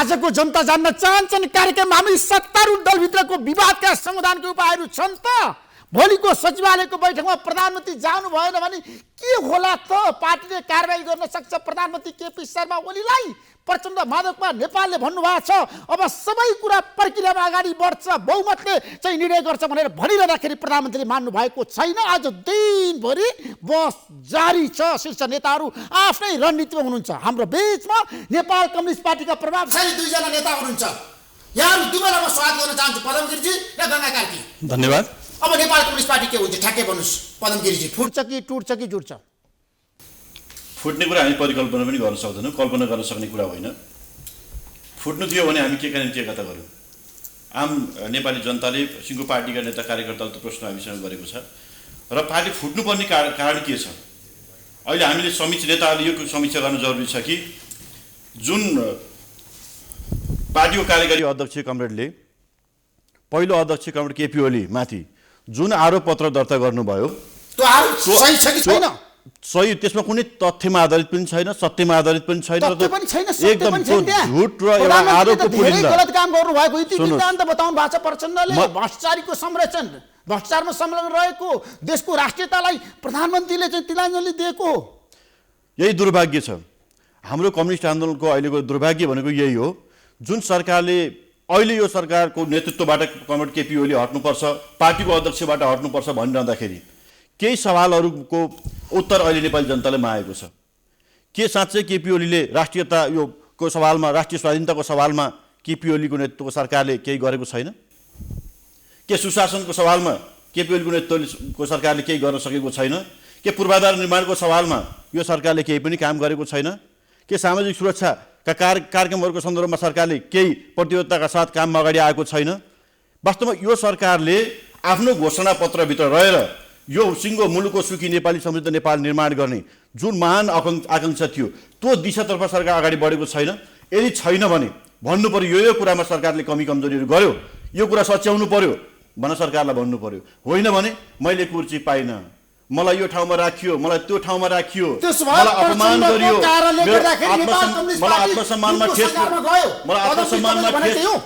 आजको जनता जान्न चाहन्छन् कार्यक्रममा हामी सत्तारूढ दलभित्रको विवादका समाधानको उपायहरू छन् त। भोलिको सचिवालयको बैठकमा प्रधानमन्त्री जानु भएन भने के होला त? पार्टीले कारबाही गर्न सक्छ प्रधानमन्त्री केपी शर्मा ओलीलाई। प्रचण्ड माधवमा नेपालले भन्नुभएको छ अब सबै कुरा प्रक्रियामा अगाडि बढ्छ, बहुमतले चाहिँ निर्णय गर्छ भनेर भनिरहँदाखेरि प्रधानमन्त्रीले मान्नु भएको छैन। आज दिनभरि बस जारी छ। शीर्ष नेताहरू आफ्नै रणनीतिमा हुनुहुन्छ। हाम्रो बीचमा नेपाल कम्युनिस्ट पार्टीका प्रभावशाली दुईजना नेता हुनुहुन्छ। यहाँहरू दुवैलाई म स्वागत गर्न चाहन्छु, पदम गिरिजी र गंगा कार्की। धन्यवाद। अब नेपाल कम्युनिस्ट पार्टी के हुन्छ ठ्याक्कै भन्नुहोस् पदम गिरिजी, फुट्छ कि टुट्छ कि जुट्छ? फुट्ने कुरा हामी परिकल्पना पनि गर्न सक्दैनौँ, कल्पना गर्न सक्ने कुरा होइन। फुट्नु दियो भने हामी के निम्ति एकता गऱ्यौँ? आम नेपाली जनताले सिङ्गो पार्टीका नेता कार्यकर्ताले त प्रश्न हामीसँग गरेको छ र पार्टी फुट्नुपर्ने कारण के छ? अहिले हामीले समीक्षा नेताहरूले यो समीक्षा गर्न जरुरी छ कि जुन पार्टीको कार्यकारी अध्यक्ष कमरेडले पहिलो अध्यक्ष कमरेड केपी ओली माथि जुन आरोप पत्र दर्ता गर्नुभयो त्यो आरोप सही छ कि छैन? सही, त्यसमा कुनै तथ्यमा आधारित पनि छैन, सत्यमा आधारित पनि छैन, एकदम झुट र एउटा आरोपको पुलिन्दा गलत काम गर्नु भएको इतिहास त बताउनु भएको छ। प्रचण्डले भ्रष्टाचारीको संरक्षण, भ्रष्टाचारमा संलग्न रहेको देशको राष्ट्रियतालाई प्रधानमन्त्रीले चाहिँ तिलाञ्जली दिएको हो। यही दुर्भाग्य छ। हाम्रो कम्युनिस्ट आन्दोलनको अहिलेको दुर्भाग्य भनेको यही हो। जुन सरकारले अहिले यो सरकारको नेतृत्वबाट कमरेड केपी ओली हट्नुपर्छ, पार्टीको अध्यक्षबाट हट्नुपर्छ भनिरहँदाखेरि केही सवालहरूको उत्तर अहिले नेपाली जनताले मागेको छ। के साँच्चै केपी ओलीले राष्ट्रियता यो को सवालमा, राष्ट्रिय स्वाधीनताको सवालमा केपी ओलीको नेतृत्वको सरकारले केही गरेको छैन? के सुशासनको सवालमा केपी ओलीको नेतृत्वको सरकारले केही गर्न सकेको छैन? के पूर्वाधार निर्माणको सवालमा यो सरकारले केही पनि काम गरेको छैन? के सामाजिक सुरक्षाका कार्यक्रमहरूको सन्दर्भमा सरकारले केही प्रतिबद्धताका साथ काममा अगाडि आएको छैन? वास्तवमा यो सरकारले आफ्नो घोषणापत्रभित्र रहेर यो सिङ्गो मुलुकको सुखी नेपाली समृद्ध नेपाल निर्माण गर्ने जुन महान आकाङ्क्षा थियो त्यो दिशातर्फ सरकार अगाडि बढेको छैन। यदि छैन भने भन्नु पर्यो यो कुरामा सरकारले कमी कमजोरीहरू गर्यो, यो कुरा सच्याउनु पर्यो भनेर सरकारलाई भन्नु पर्यो। होइन भने मैले कुर्सी पाइनँ, मलाई यो ठाउँमा राखियो, मलाई त्यो ठाउँमा राखियो, मलाई अपमान गरियो,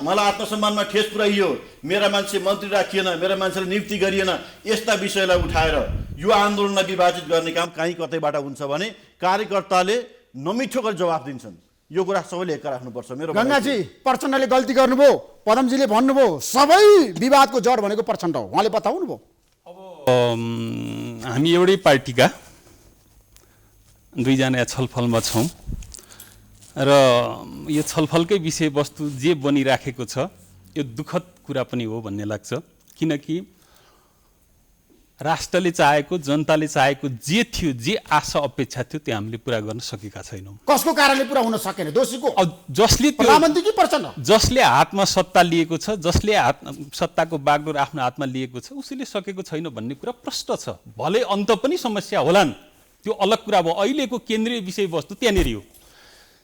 मलाई आत्मसम्मानमा ठेस पुर्याइयो, मेरा मान्छे मन्त्री राखिएन, मेरा मान्छेलाई नियुक्ति गरिएन, यस्ता विषयलाई उठाएर यो आन्दोलनलाई विभाजित गर्ने काम कहीँ कतैबाट हुन्छ भने कार्यकर्ताले नमिठो गरेर जवाफ दिन्छन्। यो कुरा सबैले एक राख्नुपर्छ। मेरो गंगाजी, प्रचण्डले गल्ती गर्नुभयो, पदमजीले भन्नुभयो सबै विवादको जड भनेको प्रचण्ड हो, उहाँले बताउनु भयो। हामी एउटै पार्टीका दुईजना छलफलमा छौँ र यो छलफलकै विषयवस्तु जे बनिराखेको छ यो दुःखद कुरा पनि हो भन्ने लाग्छ। किनकि राष्ट्रले चाहेको, जनताले चाहेको जे थियो, जे आशा अपेक्षा थियो त्यो हामीले पुरा गर्न सकेका छैनौँ। कसको कारणले पुरा हुन सकेन? दोषीको जसले प्रधानमन्त्री कि प्रचण्ड? जसले हातमा सत्ता लिएको छ, जसले सत्ताको बागडोर आफ्नो हातमा लिएको छ उसले सकेको छैन भन्ने कुरा प्रष्ट छ। भले अन्त पनि समस्या होलान्, त्यो अलग कुरा भयो। अहिलेको केन्द्रीय विषयवस्तु त्यहाँनिर हो।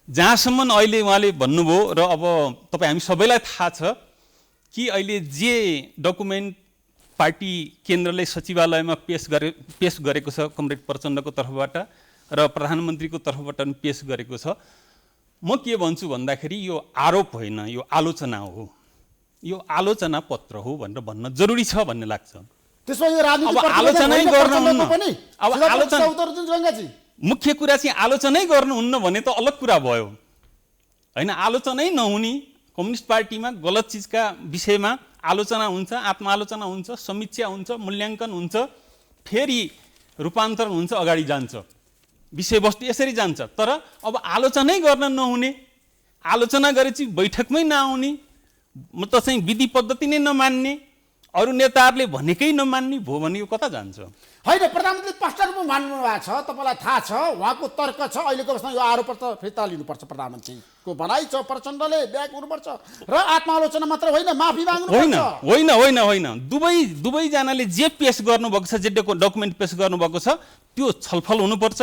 जहाँसम्म अहिले उहाँले भन्नुभयो र अब तपाईँ हामी सबैलाई थाहा छ कि अहिले जे डकुमेन्ट पार्टी केन्द्रले सचिवालयमा पेश गरेको छ कमरेड प्रचण्डको तर्फबाट र प्रधानमन्त्रीको तर्फबाट पनि पेश गरेको छ। म के भन्छु भन्दाखेरि यो आरोप होइन, यो आलोचना हो, यो आलोचना पत्र हो भनेर भन्न जरुरी छ भन्ने लाग्छ। त्यसमा यो राजनीति आलोचनै गर्नुहुन्न, अब आलोचना गंगाजी मुख्य कुरा चाहिँ आलोचनै गर्नुहुन्न भने त अलग कुरा भयो होइन। आलोचनै नहुने कम्युनिस्ट पार्टीमा गलत चिजका विषयमा आलोचना हुन्छ, आत्मआलोचना हुन्छ, समीक्षा हुन्छ, मूल्याङ्कन हुन्छ, फेरि रूपान्तरण हुन्छ, अगाडि जान्छ, विषयवस्तु यसरी जान्छ। तर अब आलोचनै गर्न नहुने, आलोचना गरेपछि बैठकमै नआउने, म त चाहिँ विधि पद्धति नै नमान्ने, अरू नेताहरूले भनेकै नमान्ने भयो भने यो कता जान्छ? होइन, प्रधानमन्त्री स्पष्ट रूपमा मान्नु भएको छ, तपाईँलाई थाहा छ, उहाँको तर्क छ अहिलेको अवस्थामा यो आरोप त फिर्ता लिनुपर्छ, प्रधानमन्त्रीको भनाइ छ, प्रचण्डले ब्याक हुनुपर्छ र आत्मआलोचना मात्र होइन माफी माग्नुपर्छ। होइन होइन होइन, दुवैजनाले जे पेश गर्नुभएको छ, जे डकुमेन्ट पेश गर्नुभएको छ त्यो छलफल हुनुपर्छ,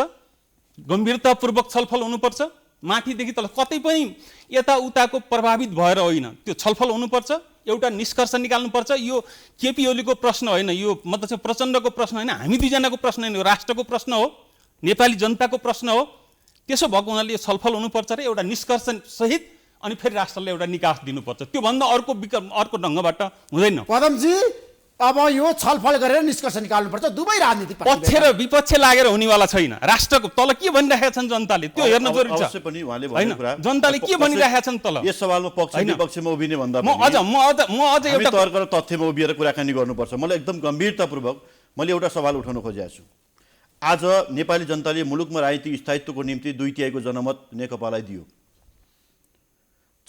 गम्भीरतापूर्वक छलफल हुनुपर्छ, माथिदेखि तल कतै पनि यताउताको प्रभावित भएर होइन, त्यो छलफल हुनुपर्छ, एउटा निष्कर्ष निकाल्नुपर्छ। यो केपी ओलीको प्रश्न होइन, यो मतलब चाहिँ प्रचण्डको प्रश्न होइन, हामी दुईजनाको प्रश्न होइन, यो राष्ट्रको प्रश्न हो, नेपाली जनताको प्रश्न हो। त्यसो भएको हुनाले यो छलफल हुनुपर्छ र एउटा निष्कर्ष सहित अनि फेरि राष्ट्रले एउटा निकास दिनुपर्छ। त्योभन्दा अर्को ढङ्गबाट हुँदैन। पदमजी अब यो छलफल गरेर निष्कर्ष निकाल्नुपर्छ। दुवै राजनीतिक पक्ष र विपक्ष लागेर हुनेवाला छैन। राष्ट्रको तल के भनिरहेका छन् जनताले त्यो हेर्न जरुरी छ। अवश्य पनि उहाँले होइन, भनेको कुरा जनताले के भनिरहेका छन् तल। यस सवालमा पक्ष विपक्षमा उभिने भन्दा म अझ एउटा तर्क र तथ्यमा उभिएर कुराकानी गर्नुपर्छ। मलाई एकदम गम्भीरतापूर्वक मैले एउटा सवाल उठाउन खोजेको छु। आज नेपाली जनताले मुलुकमा राजनीतिक स्थायित्वको निम्ति 2/3 जनमत नेकपालाई दियो।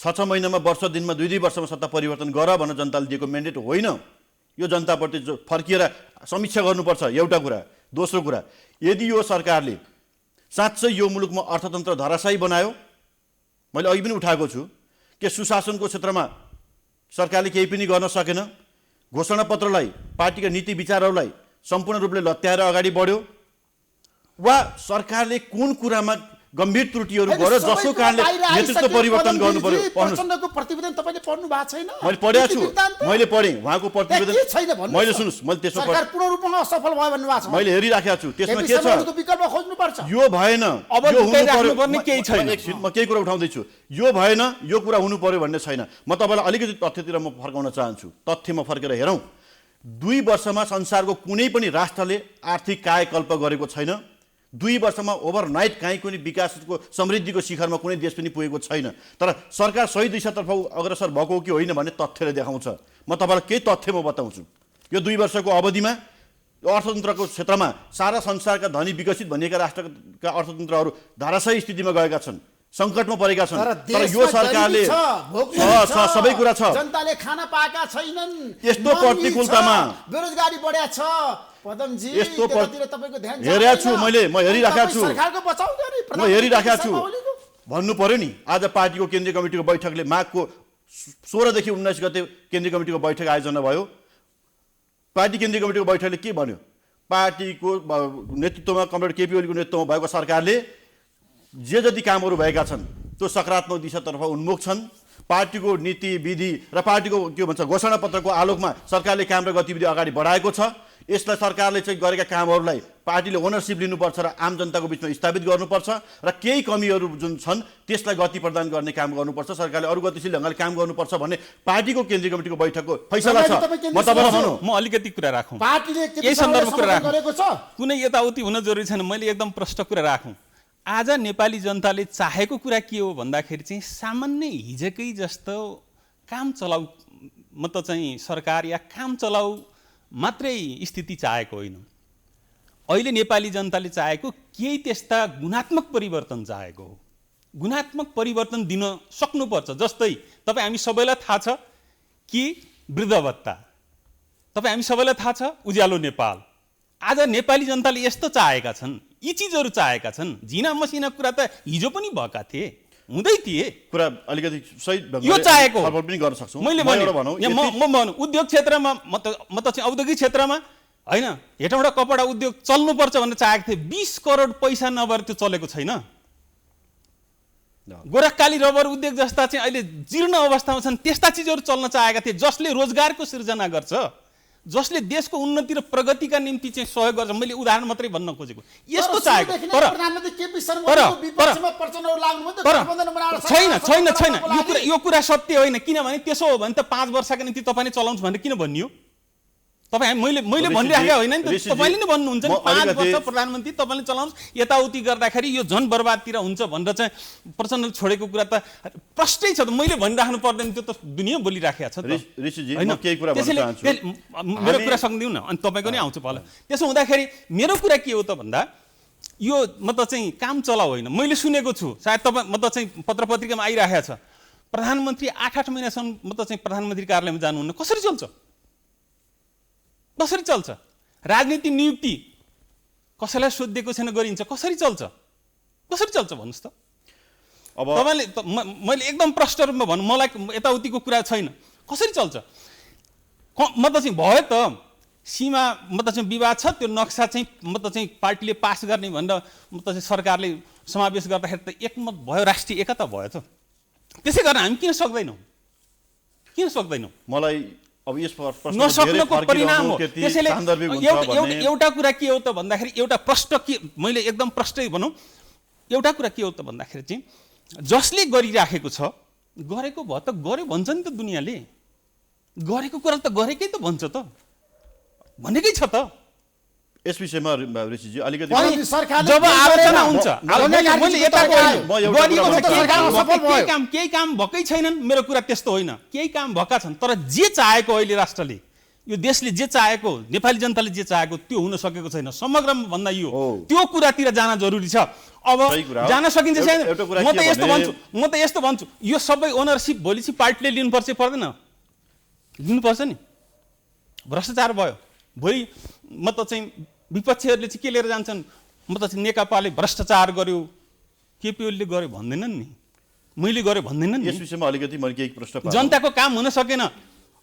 6 महिनामा वर्ष दिनमा 2 वर्षमा सत्ता परिवर्तन गर भनेर जनताले दिएको म्यान्डेट होइन। यो जनताप्रति फर्किएर समीक्षा गर्नुपर्छ एउटा कुरा। दोस्रो कुरा, यदि यो सरकारले साँच्चै यो मुलुकमा अर्थतन्त्र धराशायी बनायो, मैले अघि पनि उठाएको छु कि सुशासनको क्षेत्रमा सरकारले केही पनि गर्न सकेन, घोषणापत्रलाई पार्टीका नीति विचारहरूलाई सम्पूर्ण रूपले लत्याएर अगाडि बढ्यो, वा सरकारले कुन कुरामा गम्भीर त्रुटिहरू गर्यो जसको कारणले नेतृत्व परिवर्तन गर्नु पर्यो। प्रचण्डको प्रतिवेदन तपाईले पढ्नु भएको छैन? मैले पढेको छु, मैले पढेँ उहाँको प्रतिवेदन। मैले सुन्नुस्, मैले त्यसमा सरकार पूर्ण रूपमा असफल भयो भन्नु भएको छ। मैले हेरिराखेको छु, त्यसमा के छ विकल्प खोज्नुपर्छ। यो भएन, अब यो हुनु पर्यो पर्ने केही छैन। एकछिन म केही कुरा उठाउँदैछु। यो भएन, यो कुरा हुनु पर्यो भन्ने छैन। म तपाईँलाई अलिकति तथ्यतिर म फर्काउन चाहन्छु। तथ्यमा फर्केर हेरौँ। 2 वर्षमा संसारको कुनै पनि राष्ट्रले आर्थिक कायाकल्प गरेको छैन। 2 वर्षमा ओभरनाइट काहीँ कुनै विकासको समृद्धिको शिखरमा कुनै देश पनि पुगेको छैन। तर सरकार सही दिशातर्फ अग्रसर भएको हो कि होइन भन्ने तथ्यले देखाउँछ। म तपाईँलाई केही तथ्य म बताउँछु। यो 2 वर्षको अवधिमा अर्थतन्त्रको क्षेत्रमा सारा संसारका धनी विकसित भनिएका राष्ट्रका अर्थतन्त्रहरू धराशायी स्थितिमा गएका छन्, सङ्कटमा परेका छन्। तर यो सरकारले सबै कुरा छ, जनताले खाना पाएका छैनन्, यस्तो प्रतिकूलतामा बेरोजगारी बढ्या छ। पदमजी यस्तो त्यतातिर तपाईको ध्यान हेरेको छु, म हेरिराखेको छु, सरकारको बचाउ गरे, म हेरिराखेको छु। भन्नु पर्यो नि, आज पार्टीको केन्द्रीय कमिटीको बैठकले माघको 16 देखि 19 गते केन्द्रीय कमिटीको बैठक आयोजना भयो। पार्टी केन्द्रीय कमिटीको बैठकले के भन्यो? पार्टीको नेतृत्वमा कमरेड केपी ओलीको नेतृत्वमा भएको सरकारले जे जति कामहरू भएका छन् त्यो सकारात्मक दिशातर्फ उन्मुख छन्। पार्टीको नीति विधि र पार्टीको के भन्छ घोषणापत्रको आलोकमा सरकारले काम र गतिविधि अगाडि बढाएको छ। यसलाई सरकारले चाहिँ गरेका कामहरूलाई पार्टीले ओनरसिप लिनुपर्छ र आम जनताको बिचमा स्थापित गर्नुपर्छ र केही कमीहरू जुन छन् त्यसलाई गति प्रदान गर्ने काम गर्नुपर्छ। सरकारले अरू गतिशील ढङ्गले काम गर्नुपर्छ भन्ने पार्टीको केन्द्रीय कमिटीको बैठकको फैसला छ। म तपाईँलाई भनौँ, म अलिकति कुरा राखौँ। पार्टीले यही सन्दर्भमा कुरा गरेको छ। कुनै यताउति हुन जरुरी छैन। मैले एकदम प्रष्ट कुरा राखौँ। आज नेपाली जनताले चाहेको कुरा के हो भन्दाखेरि चाहिँ सामान्य हिजोकै जस्तो काम चलाउ म त चाहिँ सरकार या काम चलाउ मात्रै स्थिति चाहेको होइन। अहिले नेपाली जनताले चाहेको केही त्यस्ता गुणात्मक परिवर्तन चाहेको हो। गुणात्मक परिवर्तन दिन सक्नुपर्छ। जस्तै तपाईँ हामी सबैलाई थाहा छ कि वृद्ध भत्ता, तपाईँ हामी सबैलाई थाहा छ उज्यालो नेपाल। आज नेपाली जनताले यस्तो चाहेका छन्, यी चिजहरू चाहेका छन्। झिना मसिना कुरा त हिजो पनि भएका थिए, हुँदै थिए। कुरा अलिकति सही यो चाहेको पनि गर्न सक्छौँ। मैले भनौँ उद्योग क्षेत्रमा म त चाहिँ औद्योगिक क्षेत्रमा होइन हेटौँडा कपडा उद्योग चल्नुपर्छ भनेर चाहेको थिएँ। 20 करोड पैसा नभएर त्यो चलेको छैन। गोरखकाली रबर उद्योग जस्ता चाहिँ अहिले जीर्ण अवस्थामा छन्, त्यस्ता चिजहरू चल्न चाहेका थिए जसले रोजगारको सिर्जना गर्छ, जसले देशको उन्नति र प्रगतिका निम्ति चाहिँ सहयोग गर्छ। मैले उदाहरण मात्रै भन्न खोजेको यस्तो चाहेको। छैन यो कुरा सत्य होइन। किनभने त्यसो हो भने त 5 वर्षका निम्ति तपाईँले चलाउनु भनेर किन भनियो? तपाईँ मैले भनिराखेको होइन नि त, तपाईँले नै भन्नुहुन्छ नि 5 वर्ष प्रधानमन्त्री तपाईँले चलाउनुहोस्, यताउति गर्दाखेरि यो झन् बर्बादतिर हुन्छ भनेर चाहिँ प्रचण्डले छोडेको कुरा त प्रष्टै छ। त मैले भनिराख्नु पर्दैन, त्यो त दुनियाँ बोलिराखेको छ। मेरो कुरा सक्दिउँ न, अनि तपाईँको नै आउँछ पहिला। त्यसो हुँदाखेरि मेरो कुरा के हो त भन्दा यो म त चाहिँ काम चलाउ होइन। मैले सुनेको छु, सायद तपाईँ म त चाहिँ पत्र पत्रिकामा आइराखेको छ, प्रधानमन्त्री 8-8 महिनासम्म म त चाहिँ प्रधानमन्त्री कार्यालयमा जानुहुन्न। कसरी चल्छ? कसरी चल्छ? राजनीति नियुक्ति कसैलाई सोधिएको छैन, गरिन्छ। कसरी चल्छ? कसरी चल्छ भन्नुहोस् त? अब तपाईँले मैले एकदम प्रष्ट रूपमा भन्नु, मलाई यताउतिको कुरा छैन। कसरी चल्छ? म त चाहिँ भयो त सीमा म त चाहिँ विवाद छ, त्यो नक्सा चाहिँ म त चाहिँ पार्टीले पास गर्ने भनेर म त चाहिँ सरकारले समावेश गर्दाखेरि त एकमत भयो, राष्ट्रिय एकता भयो त। त्यसै कारण हामी किन सक्दैनौँ? किन सक्दैनौँ? मलाई अब यस नसक्नुको परिणाम हो। त्यसैले एउटा कुरा के हो त भन्दाखेरि एउटा प्रष्ट के मैले एकदम प्रष्टै भनौँ, एउटा कुरा के हो त भन्दाखेरि चाहिँ जसले गरिराखेको छ गरेको भयो त गर्यो भन्छ नि त दुनियाँले, गरेको कुरा त गरेकै त भन्छ त, भनेकै छ त। यस विषयमा ऋषिजी अलिकति अनि सरकारले जब आलोचना हुन्छ केही काम भएकै छैनन्, मेरो कुरा त्यस्तो होइन, केही काम भएका छन्, तर जे चाहेको अहिले राष्ट्रले, यो देशले जे चाहेको, नेपाली जनताले जे चाहेको त्यो हुन सकेको छैन। समग्रमा भन्दा यो त्यो कुरातिर जान जरुरी छ। अब जान सकिन्छ छैन, म त यस्तो भन्छु, यो सबै ओनरसिप भोलि चाहिँ पार्टीले लिनुपर्छ पर्दैन, लिनुपर्छ नि। भ्रष्टाचार भयो भोलि म त चाहिँ विपक्षीहरूले चाहिँ के लिएर जान्छन्, म त चाहिँ नेकपाले भ्रष्टाचार गर्यो, केपी ओलीले गर्यो भन्दैनन् नि, मैले गरेँ भन्दैनन् नि। यस विषयमा अलिकति मैले केही प्रश्न, जनताको काम हुन सकेन,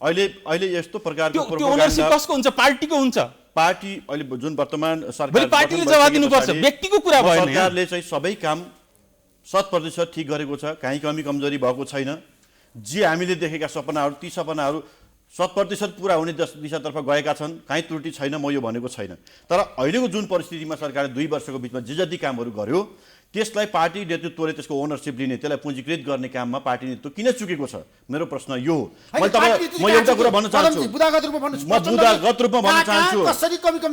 अहिले यस्तो प्रकारको त्यो ओनरसिप कसको हुन्छ? पार्टीको हुन्छ। पार्टी अहिले जुन वर्तमान सरकार भोलि पार्टीले जवाब दिनुपर्छ, व्यक्तिको कुरा भएन। सरकारले चाहिँ सबै काम 100% ठिक गरेको छ, कहीँ कमी कमजोरी भएको छैन। जे हामीले देखेका सपनाहरू, ती सपनाहरू 100% पुरा हुने दिशातर्फ गएका छन्, कहीँ त्रुटि छैन, म यो भनेको छैन। तर अहिलेको जुन परिस्थितिमा सरकारले 2 वर्षको बिचमा जे जति कामहरू गर्यो त्यसलाई पार्टी नेतृत्वले त्यसको ओनरसिप लिने, त्यसलाई पुँजीकृत गर्ने काममा पार्टी नेतृत्व किन चुकेको छ? मेरो प्रश्न यो हो। म एउटा कुरा भन्न चाहन्छु, म बुदागत रूपमा भन्न चाहन्छु।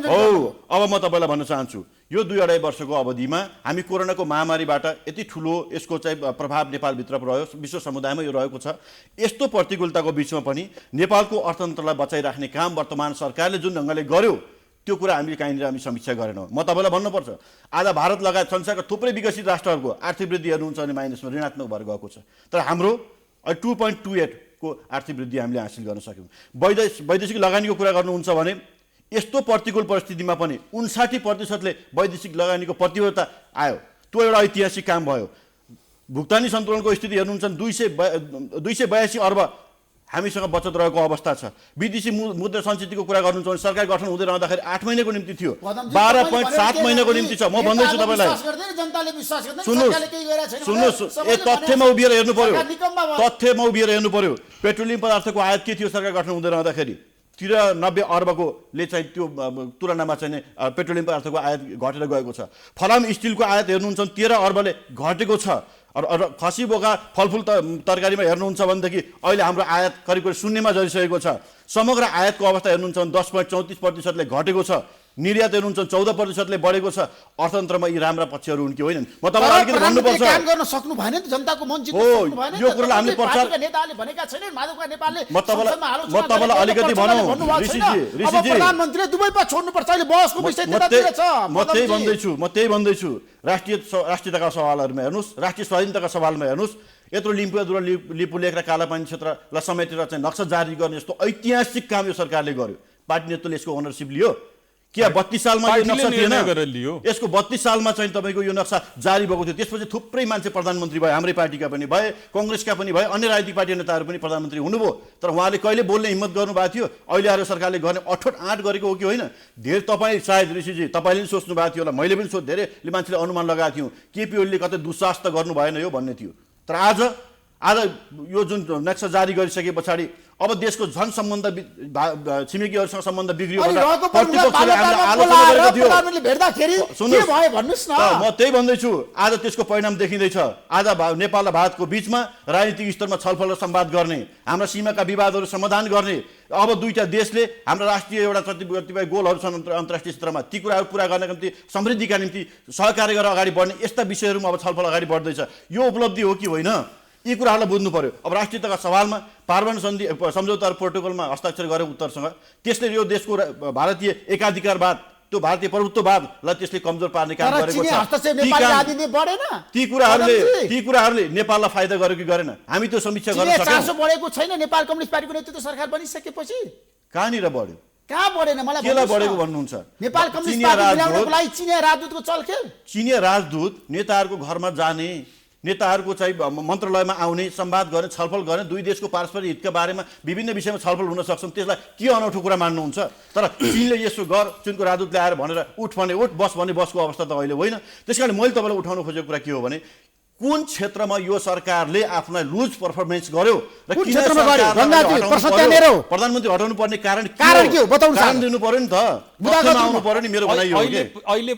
हो, अब म तपाईँलाई भन्न चाहन्छु, यो 2-2.5 वर्षको अवधिमा हामी कोरोनाको महामारीबाट यति ठुलो यसको चाहिँ प्रभाव नेपालभित्र रह्यो, विश्व समुदायमा यो रहेको छ। यस्तो प्रतिकूलताको बिचमा पनि नेपालको अर्थतन्त्रलाई बचाइराख्ने काम वर्तमान सरकारले जुन ढङ्गले गर्यो त्यो कुरा हामी समीक्षा गरेनौँ। म तपाईँलाई भन्नुपर्छ, आज भारत लगायत संसारका थुप्रै विकसित राष्ट्रहरूको आर्थिक वृद्धि हेर्नुहुन्छ भने माइनसमा ऋणात्मक भएर गएको छ, तर हाम्रो 2.28 को आर्थिक वृद्धि हामीले हासिल गर्न सक्यौँ। वैदेशिक लगानीको कुरा गर्नुहुन्छ भने यस्तो प्रतिकूल परिस्थितिमा पनि 59%ले वैदेशिक लगानीको प्रतिबद्धता आयो, त्यो एउटा ऐतिहासिक काम भयो। भुक्तानी सन्तुलनको स्थिति हेर्नुहुन्छ 282 अर्ब हामीसँग बचत रहेको अवस्था छ। विदेशी मुद्रा सञ्चितको कुरा गर्नुहुन्छ भने सरकार गठन हुँदै रहँदाखेरि 8 महिनाको निम्ति थियो, 12.7 महिनाको निम्ति छ। म भन्दैछु तपाईँलाई, सुन्नुहोस्, ए तथ्यमा उभिएर हेर्नु पर्यो, तथ्यमा उभिएर हेर्नु पर्यो। पेट्रोलियम पदार्थको आयात के थियो सरकार गठन हुँदै रहँदाखेरि? 93 अर्बकोले चाहिँ त्यो तुलनामा चाहिँ पेट्रोलियम पदार्थको आयात घटेर गएको छ। फलाम स्टिलको आयात हेर्नुहुन्छ 13 अर्बले घटेको छ। र खसी बोका फलफुल तरकारीमा हेर्नुहुन्छ भनेदेखि अहिले हाम्रो आयात करिब शून्यमा झरिसकेको छ। समग्र आयातको अवस्था हेर्नुहुन्छ 10.34%ले घटेको छ। निर्यात हेर्नुहुन्छ 14%ले बढेको छ। अर्थतन्त्रमा यी राम्रा पक्षहरू हुन् कि होइनन्? म तपाईँलाई अलिकति भन्नुपर्छ। काम गर्न सक्नु भएन नि, जनताको मन जित्न सक्नु भएन। यो कुरालाई हामीले प्रचार नेताले भनेका छैनन्, माधवका नेपालले म तपाईँलाई अलिकति भनौँ ऋषिजी, प्रधानमन्त्रीले दुवै पक्ष छोड्नुपर्छ। अहिले बहसको विषय त्यतातिर छ। म त्यही भन्दैछु राष्ट्रियताका सवालहरूमा हेर्नुहोस्, राष्ट्रिय स्वाधीनताका सवालमा हेर्नुहोस्, यत्रो लिपुलेख र कालापानी क्षेत्रलाई समेटेर चाहिँ नक्सा जारी गर्ने यस्तो ऐतिहासिक काम यो सरकारले गर्यो। पार्टी नेतृत्वले यसको ओनरसिप लियो। के 32 सालमा यो नक्सा थिएन? यसको 32 सालमा चाहिँ तपाईँको यो नक्सा जारी भएको थियो। त्यसपछि थुप्रै मान्छे प्रधानमन्त्री भए, हाम्रै पार्टीका पनि भए, कङ्ग्रेसका पनि भए, अन्य राजनीतिक पार्टी नेताहरू पनि प्रधानमन्त्री हुनुभयो। तर उहाँले कहिले बोल्ने हिम्मत गर्नुभएको थियो? अहिले आएर सरकारले गर्ने अठोट आँट गरेको हो कि होइन? धेरै तपाईँ सायद ऋषिजी तपाईँले पनि सोच्नु भएको थियो होला, मैले पनि धेरै मान्छेले अनुमान लगाएको थियौँ केपी ओलीले कतै दुस्साहस त गर्नु भएन यो भन्ने थियो। तर आज यो जुन नक्सा जारी गरिसके पछाडि अब देशको झन सम्बन्ध छिमेकीहरूसँग सम्बन्ध बिग्रियो भनेर प्रतिपक्षले हामीलाई आलोचना गरेको थियो। म त्यही भन्दैछु, आज त्यसको परिणाम देखिँदैछ। आज नेपाल र भारतको बिचमा राजनीतिक स्तरमा छलफल र संवाद गर्ने, हाम्रा सीमाका विवादहरू समाधान गर्ने, अब दुईटा देशले हाम्रा राष्ट्रिय एउटा कतिपय गोलहरू छन् अन्तर्राष्ट्रिय क्षेत्रमा, ती कुराहरू पुरा गर्नका निम्ति, समृद्धिका निम्ति सहकार्य गरेर अगाडि बढ्ने यस्ता विषयहरूमा अब छलफल अगाडि बढ्दैछ। यो उपलब्धि हो कि होइन? यी कुराहरूलाई बुझ्नु पर्यो। अब राष्ट्रियताका सवालमा पार्वण सन्धि सम्झौता प्रोटोकलमा हस्ताक्षर गरेको उत्तरसँग त्यसले यो देशको भारतीय एकाधिकारवाद, त्यो भारतीय प्रभुत्ववादलाई त्यसले कमजोर पार्ने काम गरेको छ। ती कुराहरूले नेपाललाई फाइदा गर्यो कि गरेन हामी त्यो समीक्षा गर्न सक्छौँ। बढेको छैन नेपाल कम्युनिस्ट पार्टीको नेतृत्व सरकार बनिसकेपछि। कहाँनिर बढ्यो? कहाँ बढेन? मलाई केलाई बढेको भन्नुहुन्छ? नेपाल कम्युनिस्ट पार्टी मिलाउनको लागि चिनिया राजदूतको चलखेल। चिनिया राजदूत नेताहरूको घरमा जाने, नेताहरूको चाहिँ मन्त्रालयमा आउने, संवाद गर्ने, छलफल गर्ने, दुई देशको पारस्परिक हितका बारेमा विभिन्न विषयमा छलफल हुन सक्छन्। त्यसलाई के अनौठो कुरा मान्नुहुन्छ? तर चीनले यसो गर, चीनको राजदूतले आएर भनेर उठ भने उठ, बस भने बसको अवस्था त अहिले होइन। त्यसकारण मैले तपाईँलाई उठाउन खोजेको कुरा के हो भने कुन क्षेत्रमा यो सरकारले आफूलाई लुज पर्फर्मेन्स गर्यो र कुन किन क्षेत्रमा गर्यो? सरकारलाई गङ्गाजी, हटाउनु प्रश्न पर्यो? त्यहाँनिर हो। प्रधानमन्त्री हटाउनु पर्ने कारण कारण के हो? बताउनुहोस् कारण न। दिनु पर्यो नि त, मुद्दा तथ्यमा गर्नु आउनु पर्यो नि। मेरो भनाइ यो हो के अहिले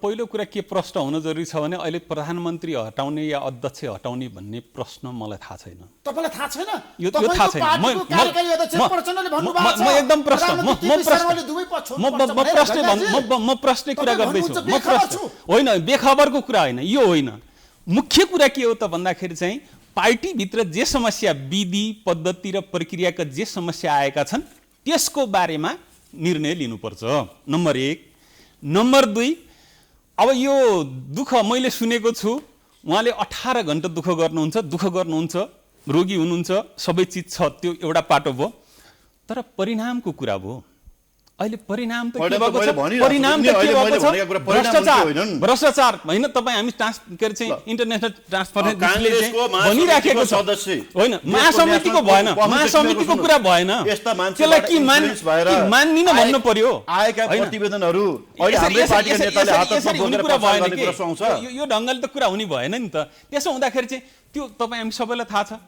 पहिलो कुरा के प्रश्न हुन जरुरी छ भने अहिले प्रधानमन्त्री हटाउने या अध्यक्ष हटाउने भन्ने प्रश्न मलाई थाहा छैन। तपाईलाई थाहा छैन? यो थाहा छैन। म एकदम प्रश्न म प्रश्न कुरा गर्दैछु। म प्रश्न होइन, बेखबरको कुरा होइन, यो होइन। मुख्य कुरा के हो त भन्दाखेरि चाहिँ पार्टीभित्र जे समस्या, विधि पद्धति र प्रक्रियाका जे समस्या आएका छन् त्यसको बारेमा निर्णय लिनुपर्छ, नम्बर 1। नम्बर 2, अब यो दुःख मैले सुनेको छु, उहाँले 18 घण्टा दुःख गर्नुहुन्छ, रोगी हुनुहुन्छ, सबै चिज छ, त्यो एउटा पाटो भयो। तर परिणामको कुरा भयो। अहिले परिणाम त के भएको छ? परिणाम त के भएको छ? भ्रष्टाचार होइन। तपाईँ हामी इन्टरनेसनल ट्रान्सपरेन्सीले भनिराखेको छ होइन, महासमितिको भएन, महासमितिको कुरा भएन, त्यसलाई कि मान्दिन भन्नु पर्यो। आएका प्रतिवेदनहरू अहिले हाम्रै पार्टीका नेताले हातमा बोकेर प्रचार गर्ने कुरा सुहाउँछ। यो ढङ्गले त कुरा हुने भएन नि त। त्यसो हुँदाखेरि चाहिँ त्यो तपाईँ हामी सबैलाई थाहा छ।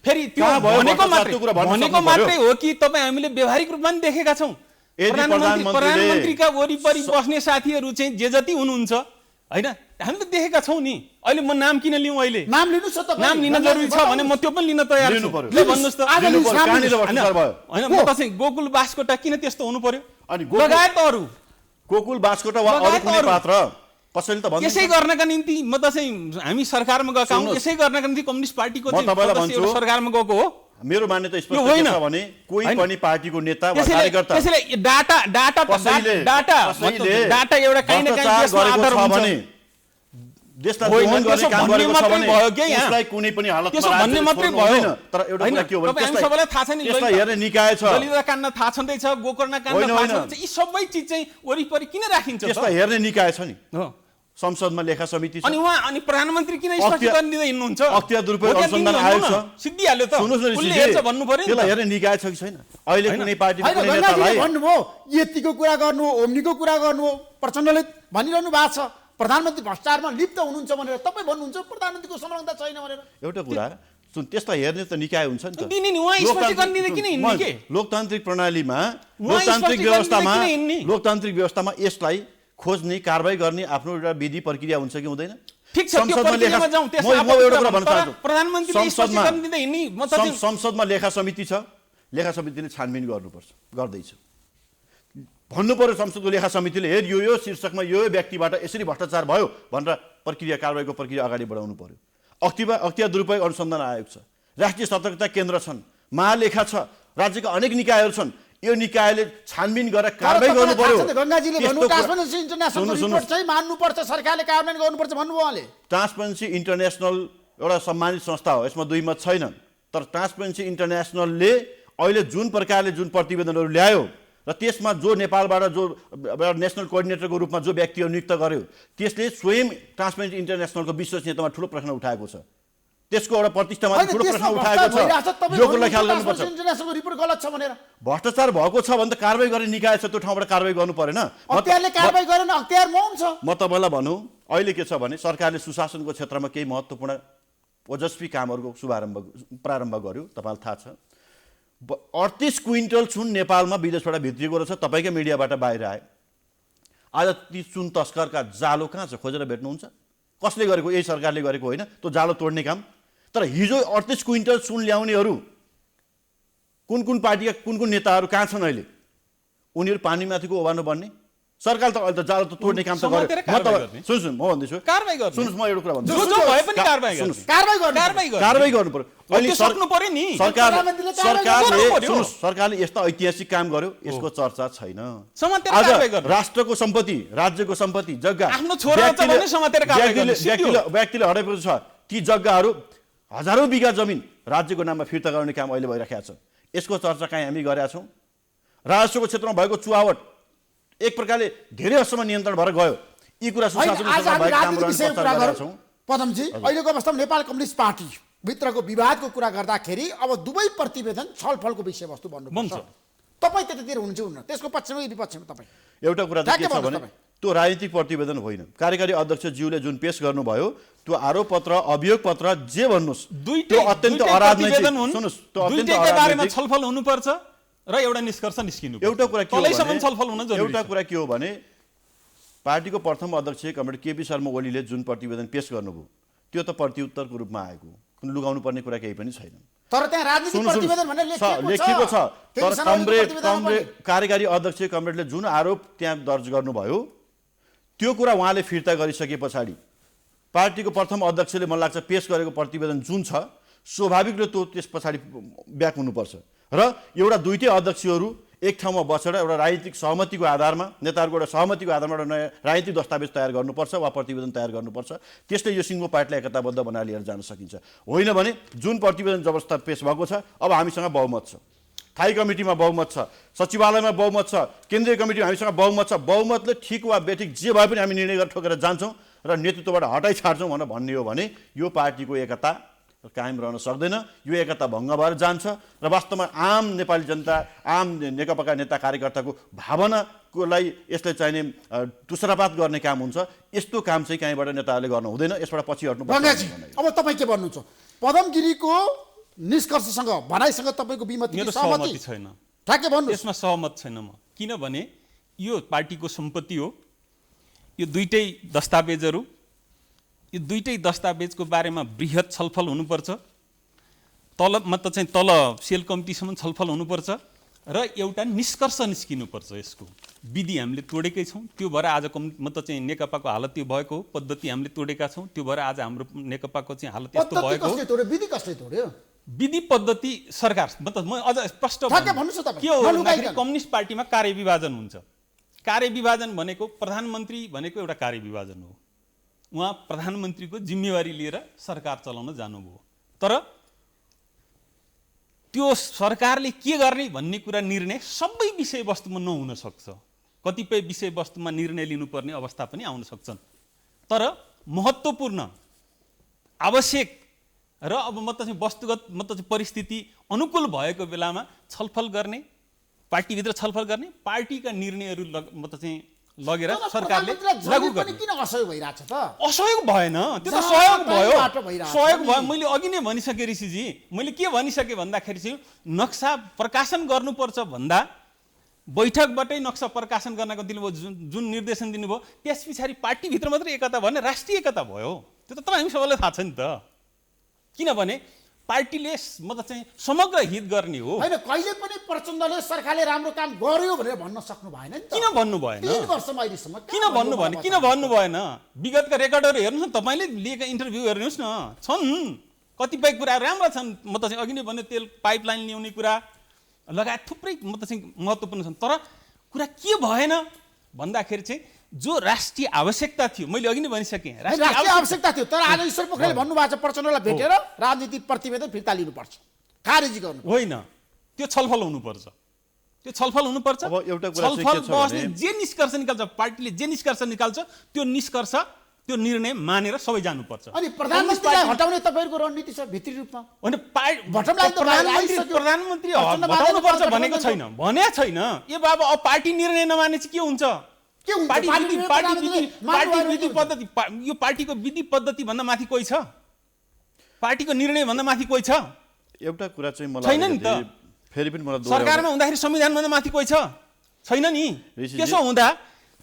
फेरि त्यो भनेको मात्रै हो कि तपाईँ हामीले व्यावहारिक रूपमा पनि देखेका छौँ। प्रधानमन्त्रीका वरिपरि बस्ने साथीहरू चाहिँ जे जति हुनुहुन्छ होइन, हामीले देखेका छौँ नि। अहिले म नाम किन लिउँ? अहिले नाम लिनुस् त, नाम लिन जरुरी छ भने म त्यो पनि लिन तयार छु। भन्नुहोस् त। होइन, म त चाहिँ गोकुल बास्कोटा किन त्यस्तो हुनु पर्यो? अनि लगायत अरू गोकुल बास्कोटा वा अरू कुनै पात्र कसैले त भन्नु। यसै गर्नका निम्ति म त चाहिँ हामी सरकारमा गएका हौँ, यसै गर्नका निम्ति कम्युनिस्ट पार्टीको सरकारमा गएको हो। मेरो मान्यता स्पष्ट छ भने कोही पनि पार्टीको नेता वा कार्यकर्ता त्यसैले डाटा एउटा काहीँ न काहीँ देशमा आधार हुन्छ भने देशलाई दोहन गर्ने काम गरेको छ भने त्यसलाई कुनै पनि हालतमा त्यसो भन्ने मात्रै भयो। तर एउटा कुरा के हो भने तपाईँ सबैलाई थाहा छ नि, त्यसलाई हेर्ने निकाय छ, दलित कान्न थाहा छँदैछ, गोकर्ण कान्न थाहा छँदैछ, यी सबै चिज चाहिँ वरिपरि किन राखिन्छ? त्यसलाई हेर्ने निकाय छ नि, संसदमा लेखा समिति छ। अनि प्रधानमन्त्री किन स्पष्टीकरण दिँदै हिँड्नुहुन्छ? अख्तियार दुरुपयोग अनुसन्धान आयोग छ, सिद्धिहाल्यो त। उसले हेर्छ भन्नु पर्यो नि। त्यसलाई हेर्ने निकाय छ कि छैन? अहिले कुनै पार्टीको कुनै नेतालाई भन्नुभयो यतिको कुरा गर्नु हो, ओम्नीको कुरा गर्नु हो, प्रचण्डले भनिरहनु भएको छ प्रधानमन्त्री भ्रष्टाचारमा लिप्त हुनुहुन्छ भनेर। तपाईँ भन्नुहुन्छ प्रधानमन्त्रीको संलग्नता छैन भनेर। एउटा कुरा सुन, त्यसलाई हेर्ने त निकाय हुन्छ नि त। लोकतान्त्रिक लोकतान्त्रिक प्रणालीमा, लोकतान्त्रिक व्यवस्थामा यसलाई खोज्ने, कारबाही गर्ने आफ्नो एउटा विधि प्रक्रिया हुन्छ कि हुँदैन? ठीक छ, त्यो प्रक्रियामा जाउँ। संसदमा लेखा समिति छ, लेखा समितिले छानबिन गर्नुपर्छ, गर्दैछ। भन्नु पर्यो संसदको लेखा समितिले हेर यो शीर्षकमा यो व्यक्तिबाट यसरी भ्रष्टाचार भयो भनेर प्रक्रिया, कारबाहीको प्रक्रिया अगाडि बढाउनु पर्यो। अख्तियार दुरुपयोग अनुसन्धान आयोग छ, राष्ट्रिय सतर्कता केन्द्र छन्, महालेखा छ, राज्यका अनेक निकायहरू छन्। यो निकायले छानबिन गरेर कारबाही गर्नु पर्यो। गङ्गाजीले भन्नु ट्रान्सपरेन्सी इन्टरनेसनल रिपोर्ट चाहिँ मान्नुपर्छ, सरकारले कार्यान्वयन गर्नुपर्छ भन्नुभयो उहाँले। ट्रान्सपरेन्सी इन्टरनेसनल एउटा सम्मानित संस्था हो, यसमा दुई मत छैन। तर ट्रान्सपरेन्सी इन्टरनेसनलले अहिले जुन प्रकारले जुन प्रतिवेदनहरू ल्यायो र त्यसमा जो नेपालबाट जो नेसनल कोअर्डिनेटरको रूपमा जो व्यक्तिहरू नियुक्त गर्यो, त्यसले स्वयं ट्रान्सपरेन्सी इन्टरनेसनलको विश्वसनीयतामा ठुलो प्रश्न उठाएको छ। त्यसको एउटा प्रतिष्ठामा ठुलो प्रश्न उठाएको छ। यो कुरालाई ख्याल गर्नुपर्छ। इन्टरनेसनल रिपोर्ट गलत छ भनेर भ्रष्टाचार भएको छ भने त कारबाही गर्ने निकाय छ, त्यो ठाउँबाट कारबाही गर्नु परेन। अख्तियारले कारबाही गरेन, अख्तियार मौन छ। म तपाईँलाई भनौँ, अहिले के छ भने सरकारले सुशासनको क्षेत्रमा केही महत्त्वपूर्ण ओजस्वी कामहरूको प्रारम्भ गर्यो। तपाईँलाई थाहा छ 38 क्विन्टल सुन नेपालमा विदेशबाट भित्रिएको रहेछ, तपाईँकै मिडियाबाट बाहिर आयो। आज ती सुन तस्करका जालो कहाँ छ? खोजेर भेट्नुहुन्छ? कसले गरेको? यही सरकारले गरेको होइन, त्यो जालो तोड्ने काम। तर हिजो 38 क्विन्टल सुन ल्याउनेहरू कुन पार्टीका कुन नेताहरू कहाँ छन् अहिले? उनीहरू पानीमाथिको ओभानो बन्ने? सरकार त अहिले त जालो त तोड्ने काम त गर्यो। सुन्नुहोस्, म भन्दैछु, सुन्नुहोस्, म एउटा कुरा भन्छु, कारबाही गर्नु पर्यो। अहिले सरकारले यस्ता ऐतिहासिक काम गर्यो, यसको चर्चा छैन। आज राष्ट्रको सम्पत्ति, राज्यको सम्पत्ति, जग्गा व्यक्तिले हराएको छ, ती जग्गाहरू हजारौं बिघा जमिन राज्यको नाममा फिर्ता गर्ने काम अहिले भइरहेको छ। यसको चर्चा कहीँ हामी गरेका छौँ? राजस्वको क्षेत्रमा भएको चुहावट एक प्रकारले धेरै हदसम्म नियन्त्रण भएर गयो। यी कुरा पदमजी, अहिलेको अवस्थामा नेपाल कम्युनिस्ट पार्टी भित्रको विवादको कुरा गर्दाखेरि अब दुवै प्रतिवेदन छलफलको विषयवस्तु बन्नुपर्छ। तपाईँ त्यतातिर हुनुहुन्छ हुन्न? त्यसको पक्षमा विपक्षमा तपाईँ? एउटा कुरा के छ भने त्यो राजनीतिक प्रतिवेदन होइन। कार्यकारी अध्यक्षज्यूले जुन पेश गर्नुभयो त्यो आरोप पत्र अभियोग पत्र जे भन्नुस् त्यो अत्यन्त अराजनैतिक, सुन्नुस्, त्यो अत्यन्त बारेमा अराजनैतिक। छलफल हुनुपर्छ र एउटा निष्कर्ष निस्किनु पर्छ। एउटा कुरा के हो तलैसम्म भने- छलफल हुन जरुरी एउटा छ। कुरा के हो भने पार्टीको प्रथम अध्यक्ष कमरेड केपी शर्मा ओलीले जुन प्रतिवेदन पेश गर्नुभयो त्यो त प्रत्युत्तरको रूपमा आएको, कुन लुगाउनु पर्ने कुरा केही पनि छैन। तर त्यहाँ राजनीतिक सुन्नु, प्रतिवेदन भनेर लेखिएको छ। तर केपी शर्मा ओलीको प्रतिवेदनमा कमरेड पनि। कार्यकारी अध्यक्ष कमरेडले जुन आरोप त्यहाँ दर्ज गर्नुभयो त्यो कुरा उहाँले फिर्ता गरिसके पछाडि पार्टीको प्रथम अध्यक्षले मलाई लाग्छ पेश गरेको प्रतिवेदन जुन छ स्वाभाविक र त्यो त्यस पछाडि ब्याक हुनुपर्छ र एउटा दुईटै अध्यक्षहरू एक ठाउँमा बसेर एउटा राजनीतिक सहमतिको आधारमा, नेताहरूको एउटा सहमतिको आधारमा एउटा नयाँ राजनीतिक दस्तावेज तयार गर्नुपर्छ वा प्रतिवेदन तयार गर्नुपर्छ। त्यसले यो सिङ्गो पार्टीलाई एकताबद्ध बनाएर लिएर जान सकिन्छ। होइन भने जुन प्रतिवेदन जबरजस्ती पेश भएको छ अब हामीसँग बहुमत छ, स्थायी कमिटीमा बहुमत छ, सचिवालयमा बहुमत छ, केन्द्रीय कमिटीमा हामीसँग बहुमत छ। बहुमतले ठिक वा बेठिक जे भए पनि हामी निर्णय गरेर ठोकेर जान्छौँ र नेतृत्वबाट हटाइ छाड्छौँ भनेर भन्ने हो भने यो पार्टीको एकता कायम रहन सक्दैन, यो एकता भङ्ग भएर जान्छ र वास्तवमा आम नेपाली जनता, आम नेकपाका नेता कार्यकर्ताको भावनाको लागि यसले चाहिने तुसरापात गर्ने काम हुन्छ। यस्तो काम चाहिँ कहीँबाट नेताहरूले गर्न हुँदैन, यसबाट पछि हट्नु गङ्गाजी, अब तपाईँ के भन्नुहुन्छ? पदम गिरीको निष्कर्षसँग भनाइसँग तपाईँको विमति मेरो सहमति सहमति छैन, ठ्याक्कै भन्नुहोस्। यसमा सहमत छैन म। किनभने यो पार्टीको सम्पत्ति हो, यो दुईटै दस्तावेजहरू, यो दुईटै दस्तावेजको बारेमा बृहत छलफल हुनुपर्छ। तल सेल कमिटीसम्म छलफल हुनुपर्छ र एउटा निष्कर्ष निस्किनुपर्छ। यसको विधि हामीले तोडेकै छौँ, त्यो भएर आज नेकपाको हालत त्यो भएको हो। पद्धति हामीले तोडेका छौँ, त्यो भएर आज हाम्रो नेकपाको हालत यस्तो भएको हो। कसले तोड्यो? विधि कसले तोड्यो? विधि पद्धति सरकार, म अझ स्पष्ट ठ्याक्कै भन्नुहोस् न तपाईँ। के हो नलुकाइकन। भन्दाखेरि कम्युनिस्ट पार्टीमा कार्यविभाजन हुन्छ। कार्यविभाजन भनेको प्रधानमन्त्री भनेको एउटा कार्यविभाजन हो। उहाँ प्रधानमन्त्रीको जिम्मेवारी लिएर सरकार चलाउन जानुभयो, तर त्यो सरकारले के गर्ने भन्ने कुरा निर्णय सबै विषयवस्तुमा नहुन सक्छ। कतिपय विषयवस्तुमा निर्णय लिनुपर्ने अवस्था पनि आउन सक्छन्। तर महत्त्वपूर्ण, आवश्यक र अब वस्तुगत परिस्थिति अनुकूल भएको बेलामा छलफल गर्ने, पार्टीभित्र छलफल गर्ने, पार्टीका निर्णयहरू लगेर सरकारले लागू गर्ने। किन असहयोग भइरहेछ त? असहयोग भएन, त्यो त सहयोग भयो। सहयोग भयो। मैले अघि नै भनिसकेँ ऋषिजी, मैले के भनिसकेँ भन्दाखेरि चाहिँ नक्सा प्रकाशन गर्नुपर्छ भन्दा बैठकबाटै नक्सा प्रकाशन गर्नको दिनुभयो, जुन निर्देशन दिनुभयो, त्यस पछाडि पार्टीभित्र मात्रै एकता भने राष्ट्रिय एकता भयो। त्यो त तपाईँ हामी सबैलाई थाहा छ नि त। किनभने पार्टीले समग्र हित गर्ने हो। होइन, कहिले पनि प्रचण्डले सरकारले राम्रो काम गर्यो भनेर भन्न सक्नु भएन नि त। किन भन्नु भएन? 3 वर्षमा अहिलेसम्म किन भन्नु भएन? किन भन्नु भएन? विगतका रेकर्डहरू हेर्नुहोस् न, तपाईँले लिएका इन्टरभ्यू हेर्नुहोस् न, छन् कतिपय कुराहरू राम्रा छन्। अघि नै भने तेल पाइपलाइन ल्याउने कुरा लगायत थुप्रै महत्त्वपूर्ण छन्। तर कुरा के भएन भन्दाखेरि चाहिँ जो राष्ट्रिय आवश्यकता थियो, मैले अघि नै भनिसकेँ, राष्ट्रिय आवश्यकता थियो। तर आज ईश्वर पोखरेलले भन्नुभएको छ प्रचण्डलाई भेटेर राजनीतिक प्रतिवेदन फिर्ता लिनुपर्छ, खारेजी गर्नु होइन। त्यो छलफल हुनुपर्छ, त्यो छलफल हुनुपर्छ। अब एउटा कुरा चाहिँ के छलफल छ बस्ने भने- जे निष्कर्ष निकाल्छ, पार्टीले जे निष्कर्ष निकाल्छ त्यो निष्कर्ष, त्यो निर्णय मानेर सबै जानुपर्छ। अनि प्रधानमन्त्रीलाई हटाउने तपाईँहरूको रणनीति छ भित्री रूपमा? होइन, भटम लाइन त बाहिर आइसक्यो। प्रधानमन्त्री प्रचण्ड हटाउनुपर्छ बाहिर भनेको छैन, भने छैन। ए बाबा, अब पार्टी निर्णय नमाने चाहिँ के हुन्छ? के हुन्छ? पार्टी पार्टी विधि निर्णय पार्टी प्रधानमन्त्रीले विधि मान्नु पार्टी भएन विधि के हुन्छ? पद्धति, यो पार्टीको विधि पद्धति भन्दा माथि कोही छ? पार्टीको निर्णय भन्दा माथि कोही छ? एउटा कुरा चाहिँ मलाई छैन नि त। अलिकति फेरि पनि मलाई सरकारमा हुँदाखेरि संविधान भन्दा माथि कोही छ? छैन नि। ऋषिजी। त्यसो हुँदा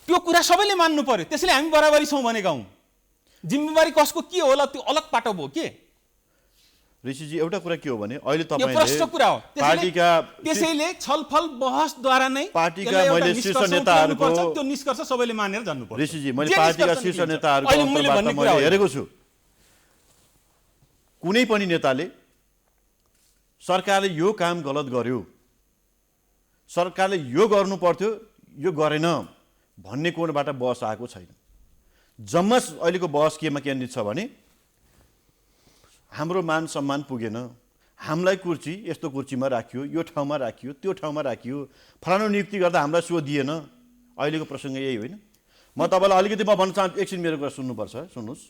त्यो कुरा सबैले मान्नु पर्यो। त्यसैले हामी बराबरी छौँ भनेका हौँ। जिम्मेवारी कसको के होला त्यो अलग पाटो भयो के? ऋषिजी, एउटा कुरा के हो भने अहिले यो प्रश्न कुरा हो। पार्टीका त्यसैले छलफल बहसद्वारा नै पार्टीका त्यसलाई एउटा मैले निष्कर्ष शीर्ष उठाउनु नेताहरूको- पर्छ, त्यो निष्कर्ष सबैले मानेर जानुपर्छ। ऋषिजी, मैले जे पार्टीका निष्कर्ष शीर्ष निस्किन्छ। नेताहरूको अहिले मैले अन्तर्वार्ता भन्ने कुरा मैले हो। हेरेको छु। कुनै पनि नेताले सरकारले यो काम गलत गर्यो, सरकारले यो गर्नु पर्थ्यो, यो गरेन भन्ने कोणबाट बहस आएको छैन। जम्मा अहिलेको बहस केमा केन्द्रित छ भने हाम्रो मान सम्मान पुगेन, हामीलाई कुर्सी यस्तो कुर्सीमा राखियो, यो ठाउँमा राखियो, त्यो ठाउँमा राखियो, फलानु नियुक्ति गर्दा हामीलाई सो दिएन। अहिलेको प्रसङ्ग यही होइन। म तपाईँलाई अलिकति म भन्न चाहन्छु, एकछिन मेरो कुरा सुन्नुपर्छ, सुन्नुहोस्।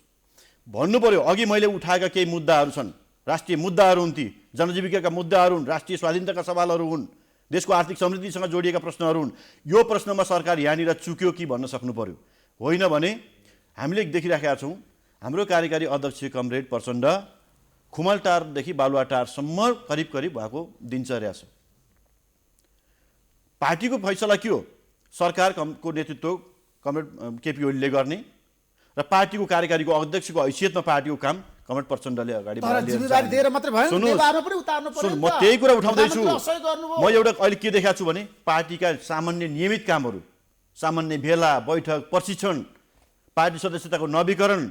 भन्नु पर्यो, अघि मैले उठाएका केही मुद्दाहरू छन्, राष्ट्रिय मुद्दाहरू हुन्, ती जनजीविकाका मुद्दाहरू हुन्, राष्ट्रिय स्वाधीनताका सवालहरू हुन्, देशको आर्थिक समृद्धिसँग जोडिएका प्रश्नहरू हुन्। यो प्रश्नमा सरकार यहाँनिर चुक्यो कि भन्न सक्नु पर्यो। होइन भने हामीले देखिराखेका छौँ हाम्रो कार्यकारी अध्यक्ष कमरेड प्रचण्ड खुमलटारदेखि बालुवाटारसम्म करिब करिब भएको दिनचर्या छ। पार्टीको फैसला के हो? सरकारको नेतृत्व कमरेड केपी ओलीले गर्ने र पार्टीको कार्यकारीको अध्यक्षको हैसियतमा पार्टीको काम कमरेड प्रचण्डले अगाडि जिम्मेवारी दिएर मात्रै भएन, नेवारमा पनि उतार्नु पर्यो। म त्यही कुरा उठाउँदैछु। प्रधानमन्त्रीले असहयोग गर्नुभयो। म एउटा अहिले के देखाएको छु भने पार्टीका सामान्य नियमित कामहरू, सामान्य भेला बैठक प्रशिक्षण, पार्टी सदस्यताको नवीकरण,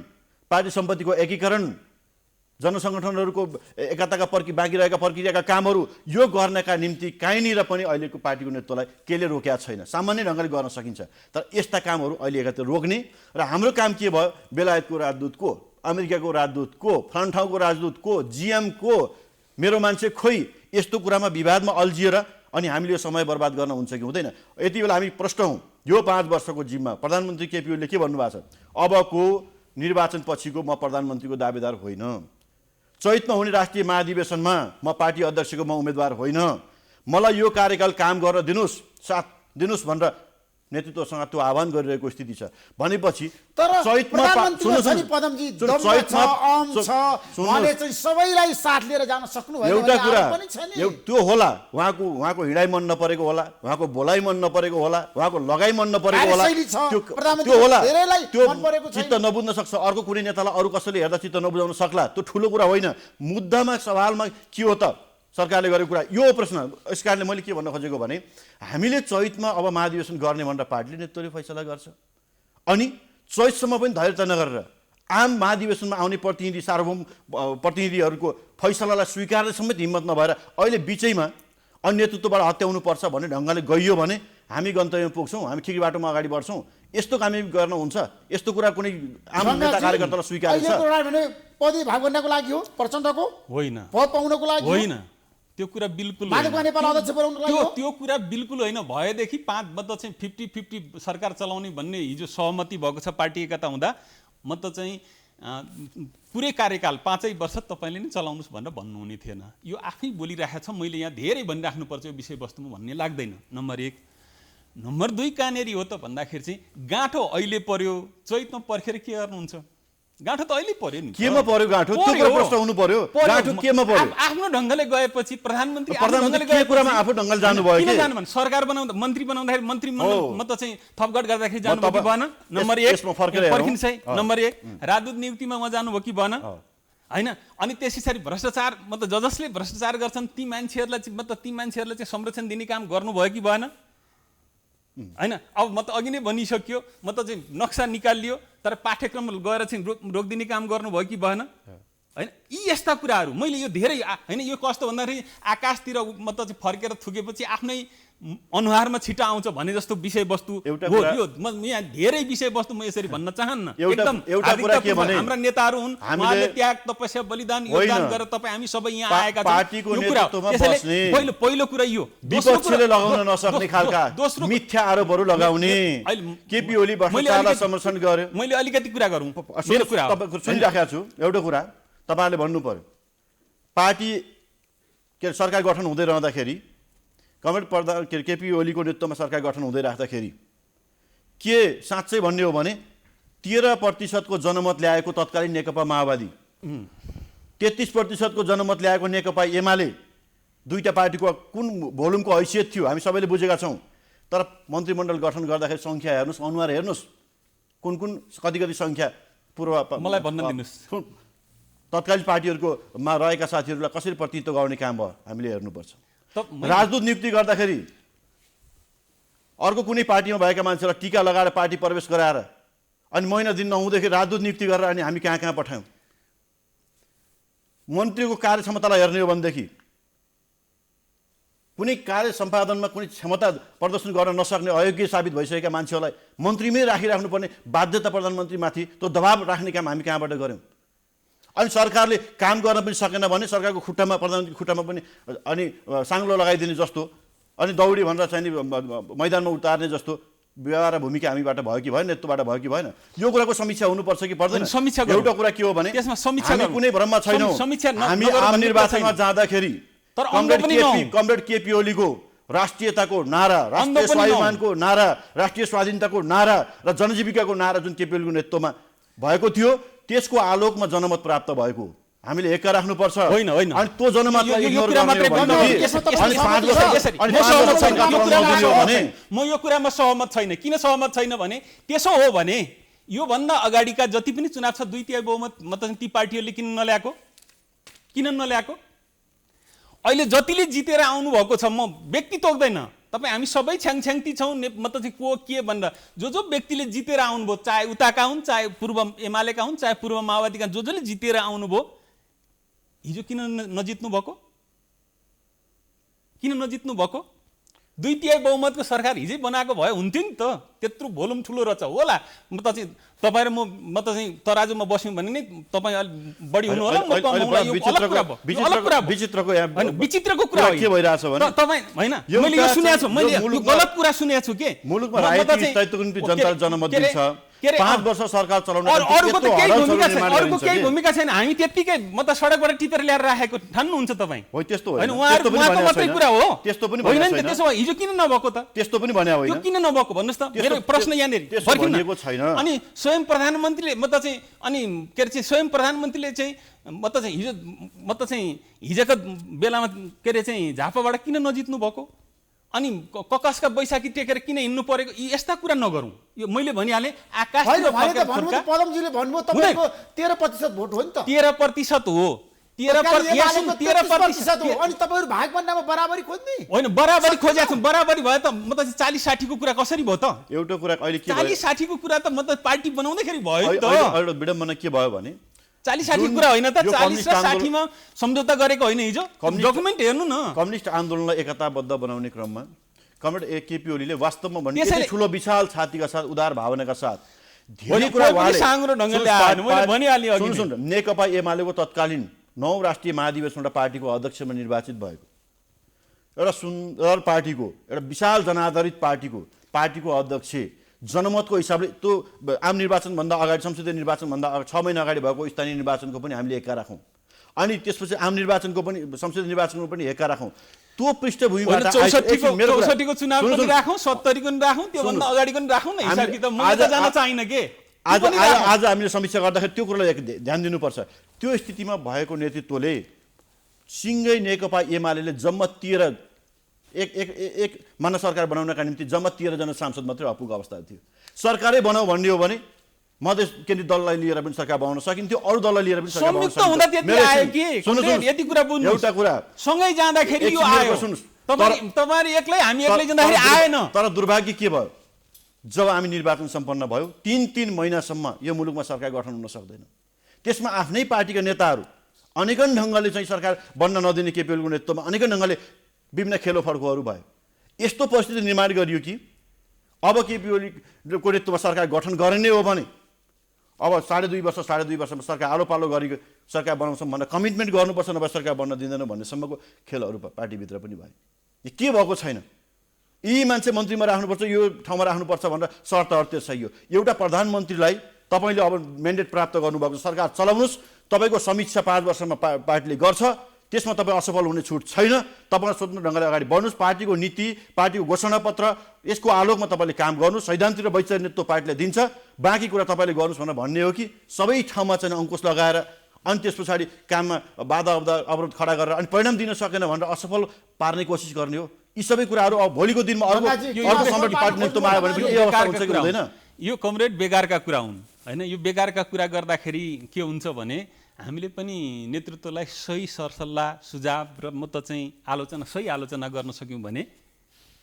पार्टी सम्पत्तिको एकीकरण, जनसङ्गठनहरूको एकताका बाँकी रहेका प्रक्रियाका कामहरू यो गर्नका निम्ति कहीँनिर पनि अहिलेको पार्टीको नेतृत्वलाई केले रोकेका छैन। सामान्य ढङ्गले गर्न सकिन्छ, तर यस्ता कामहरू अहिले एकातिर रोक्ने र हाम्रो काम के भयो? बेलायतको राजदूत को, अमेरिकाको राजदूत को, फलान ठाउँको राजदूत को, जिएम को, मेरो मान्छे खोइ, यस्तो कुरामा विवादमा अल्झिएर अनि हामीले यो समय बर्बाद गर्न हुन्छ कि हुँदैन? यति बेला हामी प्रश्न हौँ। यो 5 वर्षको जिम्मा प्रधानमन्त्री केपी ओलीले के भन्नुभएको छ? अबको निर्वाचन पछिको म प्रधानमन्त्रीको दावेदार होइन, चैतमा हुने राष्ट्रिय महाधिवेशनमा म पार्टी अध्यक्षको म उम्मेदवार होइन, मलाई यो कार्यकाल काम गर्न दिनुहोस्, साथ दिनुहोस् भनेर नेतृत्वसँग त्यो आह्वान गरिरहेको स्थिति छ। भनेपछि तर चैतमा पदमजी उहाँले चाहिँ सबैलाई साथ लिएर जान सक्नु भएन। एउटा कुरा त्यो होला, उहाँको हिँडाइ मन नपरेको होला, उहाँको बोलाइ मन नपरेको होला, उहाँको लगाइ मन नपरेको होला, त्यो होला, त्यो चित्त नबुझ्न सक्छ। अर्को कुनै नेतालाई अरू कसैले हेर्दा चित्त नबुझाउन सक्ला, त्यो ठुलो कुरा होइन। मुद्दामा सवालमा के हो त सरकारले गरेको कुरा यो प्रश्न। यस कारणले मैले के भन्न खोजेको भने हामीले चैतमा अब महाधिवेशन गर्ने भनेर पार्टीले नेतृत्वले फैसला गर्छ, अनि चैतसम्म पनि धैर्यता नगरेर आम महाधिवेशनमा आउने प्रतिनिधि सार्वभौम प्रतिनिधिहरूको फैसलालाई स्वीकार्ने समेत हिम्मत नभएर अहिले बिचैमा अन्य नेतृत्वबाट हत्याउनुपर्छ भन्ने ढङ्गले गइयो भने हामी गन्तव्यमा पुग्छौँ, हामी ठिक बाटोमा अगाडि बढ्छौँ। यस्तो काम गर्न हुन्छ? यस्तो कुरा कुनै आम नेता कार्यकर्तालाई स्वीकार्छ? पदवी भाग गर्नको लागि हो प्रचण्डको? होइन, पद पाउनको लागि होइन, त्यो कुरा बिल्कुल त्यो कुरा बिल्कुल होइन। भएदेखि 5 चाहिँ 50-50 सरकार चलाउने भन्ने हिजो सहमति भएको छ पार्टी एकता हुँदा, म त चाहिँ पुरै कार्यकाल 5 वर्ष तपाईँले नै चलाउनुहोस् भनेर भन्नुहुने थिएन। यो आफै बोलिरहेको छ, मैले यहाँ धेरै भनिराख्नुपर्छ यो विषयवस्तुमा भन्ने लाग्दैन। नम्बर 1। नम्बर 2 कहाँनेरि हो त भन्दाखेरि चाहिँ गाँठो अहिले पर्यो, चैतमा पर्खेर के गर्नुहुन्छ? गाँठो त अहिले पर्यो नि। केमा पर्यो गाँठो? त्यो कुरा प्रश्न हुनु पर्यो। गाँठो केमा पर्यो? आफ्नो ढङ्गले गएपछि प्रधानमन्त्री के कुरामा आफू ढङ्गले जानुभयो? किन जानु भने सरकार बनाउँदा मन्त्री बनाउँदाखेरि मन्त्रीमण्डल म त चाहिँ थपघट गर्दाखेरि जानुभयो कि भएन? नम्बर 1 पर्खिन्छ है। नम्बर 1 राजदूत नियुक्तिमा म जानुभयो कि भएन? होइन। अनि त्यसै भ्रष्टाचार म त जसले भ्रष्टाचार गर्छन् ती मान्छेहरूलाई चाहिँ संरक्षण दिने काम गर्नुभयो कि भएन? होइन। अब म त अघि नै भनिसक्यो, म त चाहिँ नक्सा निकालियो तर पाठ्यक्रम गएर चाहिँ रोकिदिने काम गर्नुभयो कि भएन? होइन। यी यस्ता कुराहरू मैले यो धेरै होइन, यो कस्तो भन्दाखेरि आकाशतिर म त चाहिँ फर्केर थुकेपछि आफ्नै अनुहारमा छिटा आउँछ भने जस्तो विषयवस्तु हो यो। म यहाँ धेरै विषयवस्तु म यसरी भन्न चाहन्न। एकदम हाम्रा नेताहरू हुन्, उहाँले त्याग तपस्या बलिदान योगदान गरेर तपाईँ हामी सबै यहाँ आएका छौँ। पहिलो कुरा यो विपक्षले लगाउन नसक्ने खालका मिथ्या आरोपहरू लगाउने केपी ओली भ्रष्टाचारलाई समर्थन गर्यो। मैले अलिकति कुरा गरौँ, मेरो कुरा सुनिराखेको छु। एउटा कुरा तपाईँले भन्नु पर्यो, पार्टी के सरकार गठन हुँदै रहँदाखेरि कमरेड केपी ओलीको नेतृत्वमा सरकार गठन हुँदै राख्दाखेरि के साँच्चै भन्ने हो भने 13% जनमत ल्याएको तत्कालीन नेकपा माओवादी, 33% जनमत ल्याएको नेकपा एमाले, दुईटा पार्टीको कुन भोल्युमको हैसियत थियो हामी सबैले बुझेका छौँ। तर मन्त्रीमण्डल गठन गर्दाखेरि सङ्ख्या हेर्नुहोस्, अनुहार हेर्नुहोस्, कुन कति सङ्ख्या पूर्व मलाई भन्न दिनुहोस्। तत्कालीन पार्टीहरूकोमा रहेका साथीहरूलाई कसरी प्रतिनिधित्व गर्ने काम भयो हामीले हेर्नुपर्छ। राजदूत नियुक्ति गर्दाखेरि अर्को कुनै पार्टीमा भएका मान्छेलाई टीका लगाएर पार्टी प्रवेश गराएर अनि महिना दिन नहुँदाखेरि राजदूत नियुक्ति गरेर अनि हामी कहाँ पठायौँ? मन्त्रीको कार्य क्षमतालाई हेर्ने हो भनेदेखि कुनै कार्य सम्पादनमा कुनै क्षमता प्रदर्शन गर्न नसक्ने अयोग्य साबित भइसकेका मान्छेहरूलाई मन्त्रीमै राखिराख्नुपर्ने बाध्यता प्रधानमन्त्रीमाथि त्यो दबाब राख्ने काम हामी कहाँबाट गऱ्यौँ? अनि सरकारले काम गर्न पनि सकेन भने सरकारको खुट्टामा प्रधानमन्त्री खुट्टामा पनि अनि साङ्लो लगाइदिने जस्तो अनि दौडी भनेर चाहिँ मैदानमा उतार्ने जस्तो व्यवहार र भूमिका हामीबाट भयो कि भएन, नेतृत्वबाट भयो कि भएन? यो कुराको समीक्षा हुनुपर्छ कि पर्दैन? एउटा कुरा के हो भने हामी कुनै भ्रममा छैनौँ। हामी आम निर्वाचनमा जाँदाखेरि कमरेड केपी ओलीको राष्ट्रियताको नारा, राष्ट्रिय स्वाभिमानको नारा, राष्ट्रिय स्वाधीनताको नारा र जनजीविकाको नारा जुन केपी ओलीको नेतृत्वमा भएको थियो, त्यसको आलोकमा जनमत प्राप्त भएको हो। हामीले एका राख्नुपर्छ। होइन होइन, अनि त्यो जनमतलाई इग्नोर गर्ने हो भने म यो कुरामा सहमत छैन। किन सहमत छैन भने त्यसो हो भने योभन्दा अगाडिका जति पनि चुनाव छ 2/3 बहुमत मतलब ती पार्टीहरूले किन नल्याएको? अहिले जतिले जितेर आउनु भएको छ, म व्यक्ति तोक्दैन, तपाईँ हामी सबै छ्याङछ्याङती छौँ, मतलब चाहिँ को के भनेर जो व्यक्तिले जितेर आउनुभयो, चाहे उताका हुन्, चाहे पूर्व एमालेका हुन्, चाहे पूर्व माओवादीका, जसले जितेर आउनुभयो, हिजो किन नजित्नु भएको? 2/3 बहुमतको सरकार हिजै बनाएको भए हुन्थ्यो नि त। त्यत्रो भोलुम ठुलो रहेछ होला। म त चाहिँ तपाईँ र म त चाहिँ तराजुमा बस्यौँ भने नि तपाईँ अलिक बढी हुनु होला, म कम होला। यो अलग कुरा भयो। विचित्रको कुरा के भइरहेछ भने तपाईँ होइन, मैले यो सुनेको छु, मैले यो गलत कुरा सुनेको छु के मुलुकमा राजनीतिक स्थायित्वको निम्ति जनताले जनमत दिन्छ। 5 वर्ष सरकार चलाउन अरूको त केही भूमिका छैन। हामी त्यत्तिकै म त सडकबाट टिपेर ल्याएर राखेको ठान्नुहुन्छ तपाईँ? हो, त्यस्तो होइन, उहाँको मात्रै कुरा हो। त्यस्तो पनि होइन नि, त्यसो भए हिजो किन नभएको त? त्यस्तो पनि भने होइन, त्यो किन नभएको भन्नुहोस् त? मेरो प्रश्न यहाँनिर भनिएको छैन। अनि स्वयं प्रधानमन्त्रीले म त चाहिँ अनि के अरे चाहिँ स्वयं प्रधानमन्त्रीले चाहिँ म त चाहिँ हिजोको बेलामा के अरे चाहिँ झापाबाट किन नजित्नु भएको? अनि ककसका बैशाखी टेकेर किन हिँड्नु परेको? यस्ता कुरा नगरौँ। यो मैले भनिहालेँ, आकाश पदमजीले भन्नुभयो तपाईको 13% भोट हो नि त। 13% हो। 13% हो। अनि तपाईहरु भागभन्डामा बराबरी खोज्ने? होइन, बराबरी खोजेको छु। बराबरी भयो त म त 40-60 को कुरा कसरी भयो त? एउटा कुरा अहिले के भयो? 40-60 को कुरा त म त पार्टी बनाउँदाखेरि भयो त। एउटा विडम्बना के भयो भने 40-60 कुरा होइन त, 40 र 60 मा सम्झौता गरेको होइन हिजो? डकुमेन्ट हेर्नु न। कम्युनिस्ट आन्दोलनलाई एकताबद्ध बनाउने क्रममा कमरेड केपी ओलीले वास्तवमा भने यति ठुलो विशाल छातीका साथ, उदार भावनाका साथ धेरै कुरा उहाँले साङ्ग्रो ढङ्गले आएन। मैले भनिहालेँ अघि। सुन, नेकपा एमालेको तत्कालीन 9 राष्ट्रिय महाधिवेशनबाट पार्टीको अध्यक्षमा निर्वाचित भएको एउटा सुन्दर पार्टीको, एउटा विशाल जनाधारित पार्टीको अध्यक्ष जनमतको हिसाबले त्यो आम निर्वाचनभन्दा अगाडि, संसदीय निर्वाचनभन्दा 6 महिना अगाडि भएको स्थानीय निर्वाचनको पनि हामीले एका राखौँ, अनि त्यसपछि आम निर्वाचनको पनि, संसदीय निर्वाचनको पनि एका राखौँ। त्यो पृष्ठभूमिबाट 64 को चुनाव पनि राखौँ, 70 को पनि राखौँ, त्योभन्दा अगाडिको पनि राखौँ न। हिसाब किताब म त जान चाहिन के। आज हामीले समीक्षा गर्दाखेरि त्यो कुरालाई ध्यान दिनुपर्छ। त्यो स्थितिमा भएको नेतृत्वले सिङ्गै नेकपा एमाले जम्मा 13 एक मानव सरकार बनाउनका निम्ति जम्मा 13 जना सांसद मात्रै अपुगो अवस्था थियो। सरकारै बनाऊ भन्ने हो भने मधेस केन्द्रीय दललाई लिएर पनि सरकार बनाउन सकिन्थ्यो, अरू दललाई लिएर पनि सरकार बनाउन सकिन्थ्यो। यति कुरा बुझ्नु, एउटा कुरा सँगै जाँदाखेरि यो आयो। तपाईहरु एक्लै, हामी एक्लै जाँदाखेरि आएन। तर दुर्भाग्य के भयो, जब हामी निर्वाचन सम्पन्न भयो 3 महिनासम्म यो मुलुकमा सरकार गठन हुन सक्दैन। त्यसमा आफ्नै पार्टीका नेताहरू अनेकन ढङ्गले चाहिँ सरकार बन्न नदिने केपी ओलीको नेतृत्वमा अनेकन ढङ्गले विभिन्न खेलोफड्कोहरू भयो। यस्तो परिस्थिति निर्माण गरियो कि अब केपी ओलीको नेतृत्वमा सरकार गठन गर्ने हो भने अब 2.5 वर्षमा सरकार आलो पालो गरी सरकार बनाउँछौँ भनेर कमिटमेन्ट गर्नुपर्छ, नभए सरकार बन्न दिँदैन भन्नेसम्मको खेलहरू पार्टीभित्र पनि भयो। यो के भएको छैन, यी मान्छे मन्त्रीमा राख्नुपर्छ, यो ठाउँमा राख्नुपर्छ भनेर शर्तहरू त्यो सही हो। एउटा प्रधानमन्त्रीलाई तपाईँले अब म्यान्डेट प्राप्त गर्नुभएको सरकार चलाउनुहोस्, तपाईँको समीक्षा 5 वर्षमा पार्टीले गर्छ, त्यसमा तपाईँ असफल हुने छुट छैन। तपाईँ स्वतन्त्र ढङ्गले अगाडि बढ्नुहोस्, पार्टीको नीति, पार्टीको घोषणापत्र, यसको आलोकमा तपाईँले काम गर्नुहोस्, सैद्धान्तिक र वैचारिक नेतृत्व पार्टीले दिन्छ, बाँकी कुरा तपाईँले गर्नुहोस् भनेर भन्ने हो कि सबै ठाउँमा चाहिँ अङ्कुश लगाएर अनि त्यस पछाडि काममा बाधा अवरोध खडा गरेर अनि परिणाम दिन सकेन भनेर असफल पार्ने कोसिस गर्ने हो? यी सबै कुराहरू अब भोलिको दिनमा अर्को संगठन पार्टी नेतृत्वमा आयो भने पनि यो अवस्था हुन्छ कि हुँदैन? यो कमरेड बेकारका कुरा हुन् होइन। यो बेकारका कुरा गर्दाखेरि के हुन्छ भने हामीले पनि नेतृत्वलाई सही सरसल्लाह, सुझाव र म त चाहिँ सही आलोचना गर्न सक्यौँ भने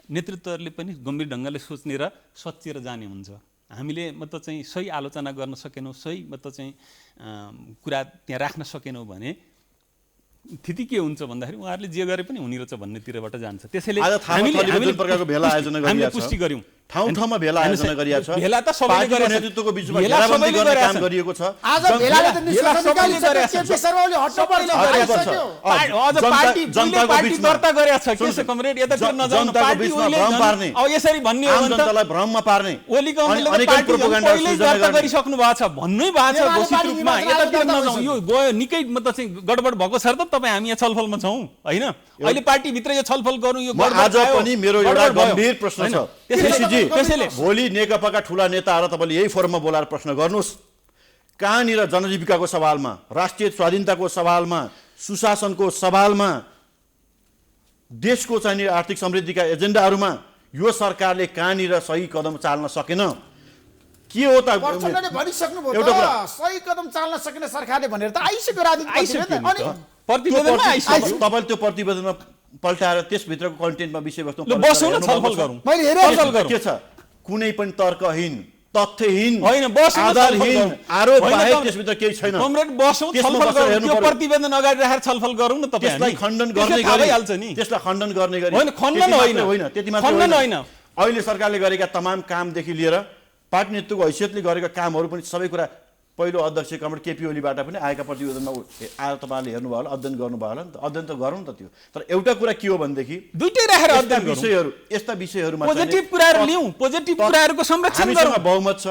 नेतृत्वहरूले पनि गम्भीर ढङ्गले सोच्ने र सच्चिएर जाने हुन्छ। हामीले म त चाहिँ सही आलोचना गर्न सकेनौँ, सही म त चाहिँ कुरा त्यहाँ राख्न सकेनौँ भने स्थिति के हुन्छ भन्दाखेरि उहाँहरूले जे गरे पनि हुने रहेछ भन्नेतिरबाट जान्छ। त्यसैले हामीले पुष्टि गऱ्यौँ ठाउँ ठाउँमा भेला आयोजना गरिएको छ। भेला त सबैले पार्टीको गरेछ। नेतृत्वको बिचमा भेला घेराबन्दी सबैले गर्ने गरेछ। काम गरिएको छ। आज भेलाले त भेला सबैले गरेछ। केपी शर्मा ओली हट्नुपर्छ हट्नुपर्छ। अझ पार्टी जनताको पार्टी बिचमा दर्ता गरेछ छ के छ कमरेड यतातिर नजाउनु जनताको पार्टी बिचमा ओलीले भ्रम झन्- पार्ने, अब यसरी भन्ने हो आम भने त जनतालाई भ्रममा पार्ने ओलीको अमलले त अनेकन पार्टी झन् प्रोपोगन्डा पहिल्यै सृजना दर्ता गर्ने। गरिसक्नु भएको छ भन्नै भएको छ नेपाली घोषित पार्टी रूपमा निर्वाचन यतातिर दर्ता नजाउँ भइसक्यो। यो गयो निकै मतलब चाहिँ गडबड भएको छ र त तपाईँ हामी यहाँ छलफलमा छौँ होइन अहिले पार्टीभित्र यो छलफल गर्नु यो म गडबड आज भयो, पनि मेरो एउटा गडबड भयो। गम्भीर प्रश्न होइन, छ त्यसैले त्यसैले भोलि नेकपाका ठुला नेताहरू तपाईँले यही फोरममा बोलाएर प्रश्न गर्नुहोस् कहाँनिर जनजीविकाको सवालमा, राष्ट्रिय स्वाधीनताको सवालमा, सुशासनको सवालमा, देशको चाहिने आर्थिक समृद्धिका एजेन्डाहरूमा यो सरकारले कहाँनिर सही कदम चाल्न सकेन के हो त प्रचण्डले भनिसक्नु भयो एउटा कुरा। त सही कदम चाल्न सकेन सरकारले भनेर त आइसक्यो राजनीतिक आइसक्यो प्रतिवेदन। नि त। प्रतिवेदनमा आइसक्यो तपाईँले त्यो प्रतिवेदनमा पल्टाएर त्यसभित्रको कन्टेन्टमा विषयवस्तु ल बसौँ न छलफल गरौँ मैले हेरेँ छलफल गरौँ। के छ कुनै पनि तर्कहीन तथ्यहीन होइन बसौँ न, छलफल आधारहीन गरौँ। आरोप होइन, बाहेक कम- त्यसभित्र केही छैन। कमरेड बसौँ त्यसमा छलफल बसेर गरौँ हेर्नु त्यो पर्यो। प्रतिवेदन अगाडि राखेर छलफल गरौँ न तपाईँ त्यसलाई हामी। खण्डन त्यसले गर्ने थाहा गरी भइहाल्छ नि त्यसलाई खण्डन गर्ने गरी होइन, खण्डन त्यति मात्रै होइन। त्यति मात्रै खण्डन होइन। अहिले सरकारले गरेका तमाम कामदेखि लिएर पार्टी नेतृत्वको हैसियतले गरेका कामहरू पनि सबै कुरा पहिलो अध्यक्ष कमरेड केपी ओलीबाट पनि आएका प्रतिवेदनमा आएर तपाईँले हेर्नुभयो होला अध्ययन गर्नुभयो होला नि त अध्ययन त गरौँ न त त्यो तर एउटा कुरा के हो भनेदेखि दुइटै राखेर यस्ता अध्ययन गरौँ यस्ता विषयहरूमा चाहिँ पोजिटिभ कुराहरू लिउँ पोजिटिभ कुराहरूको संरक्षण हामीसँग गरौँ बहुमत छ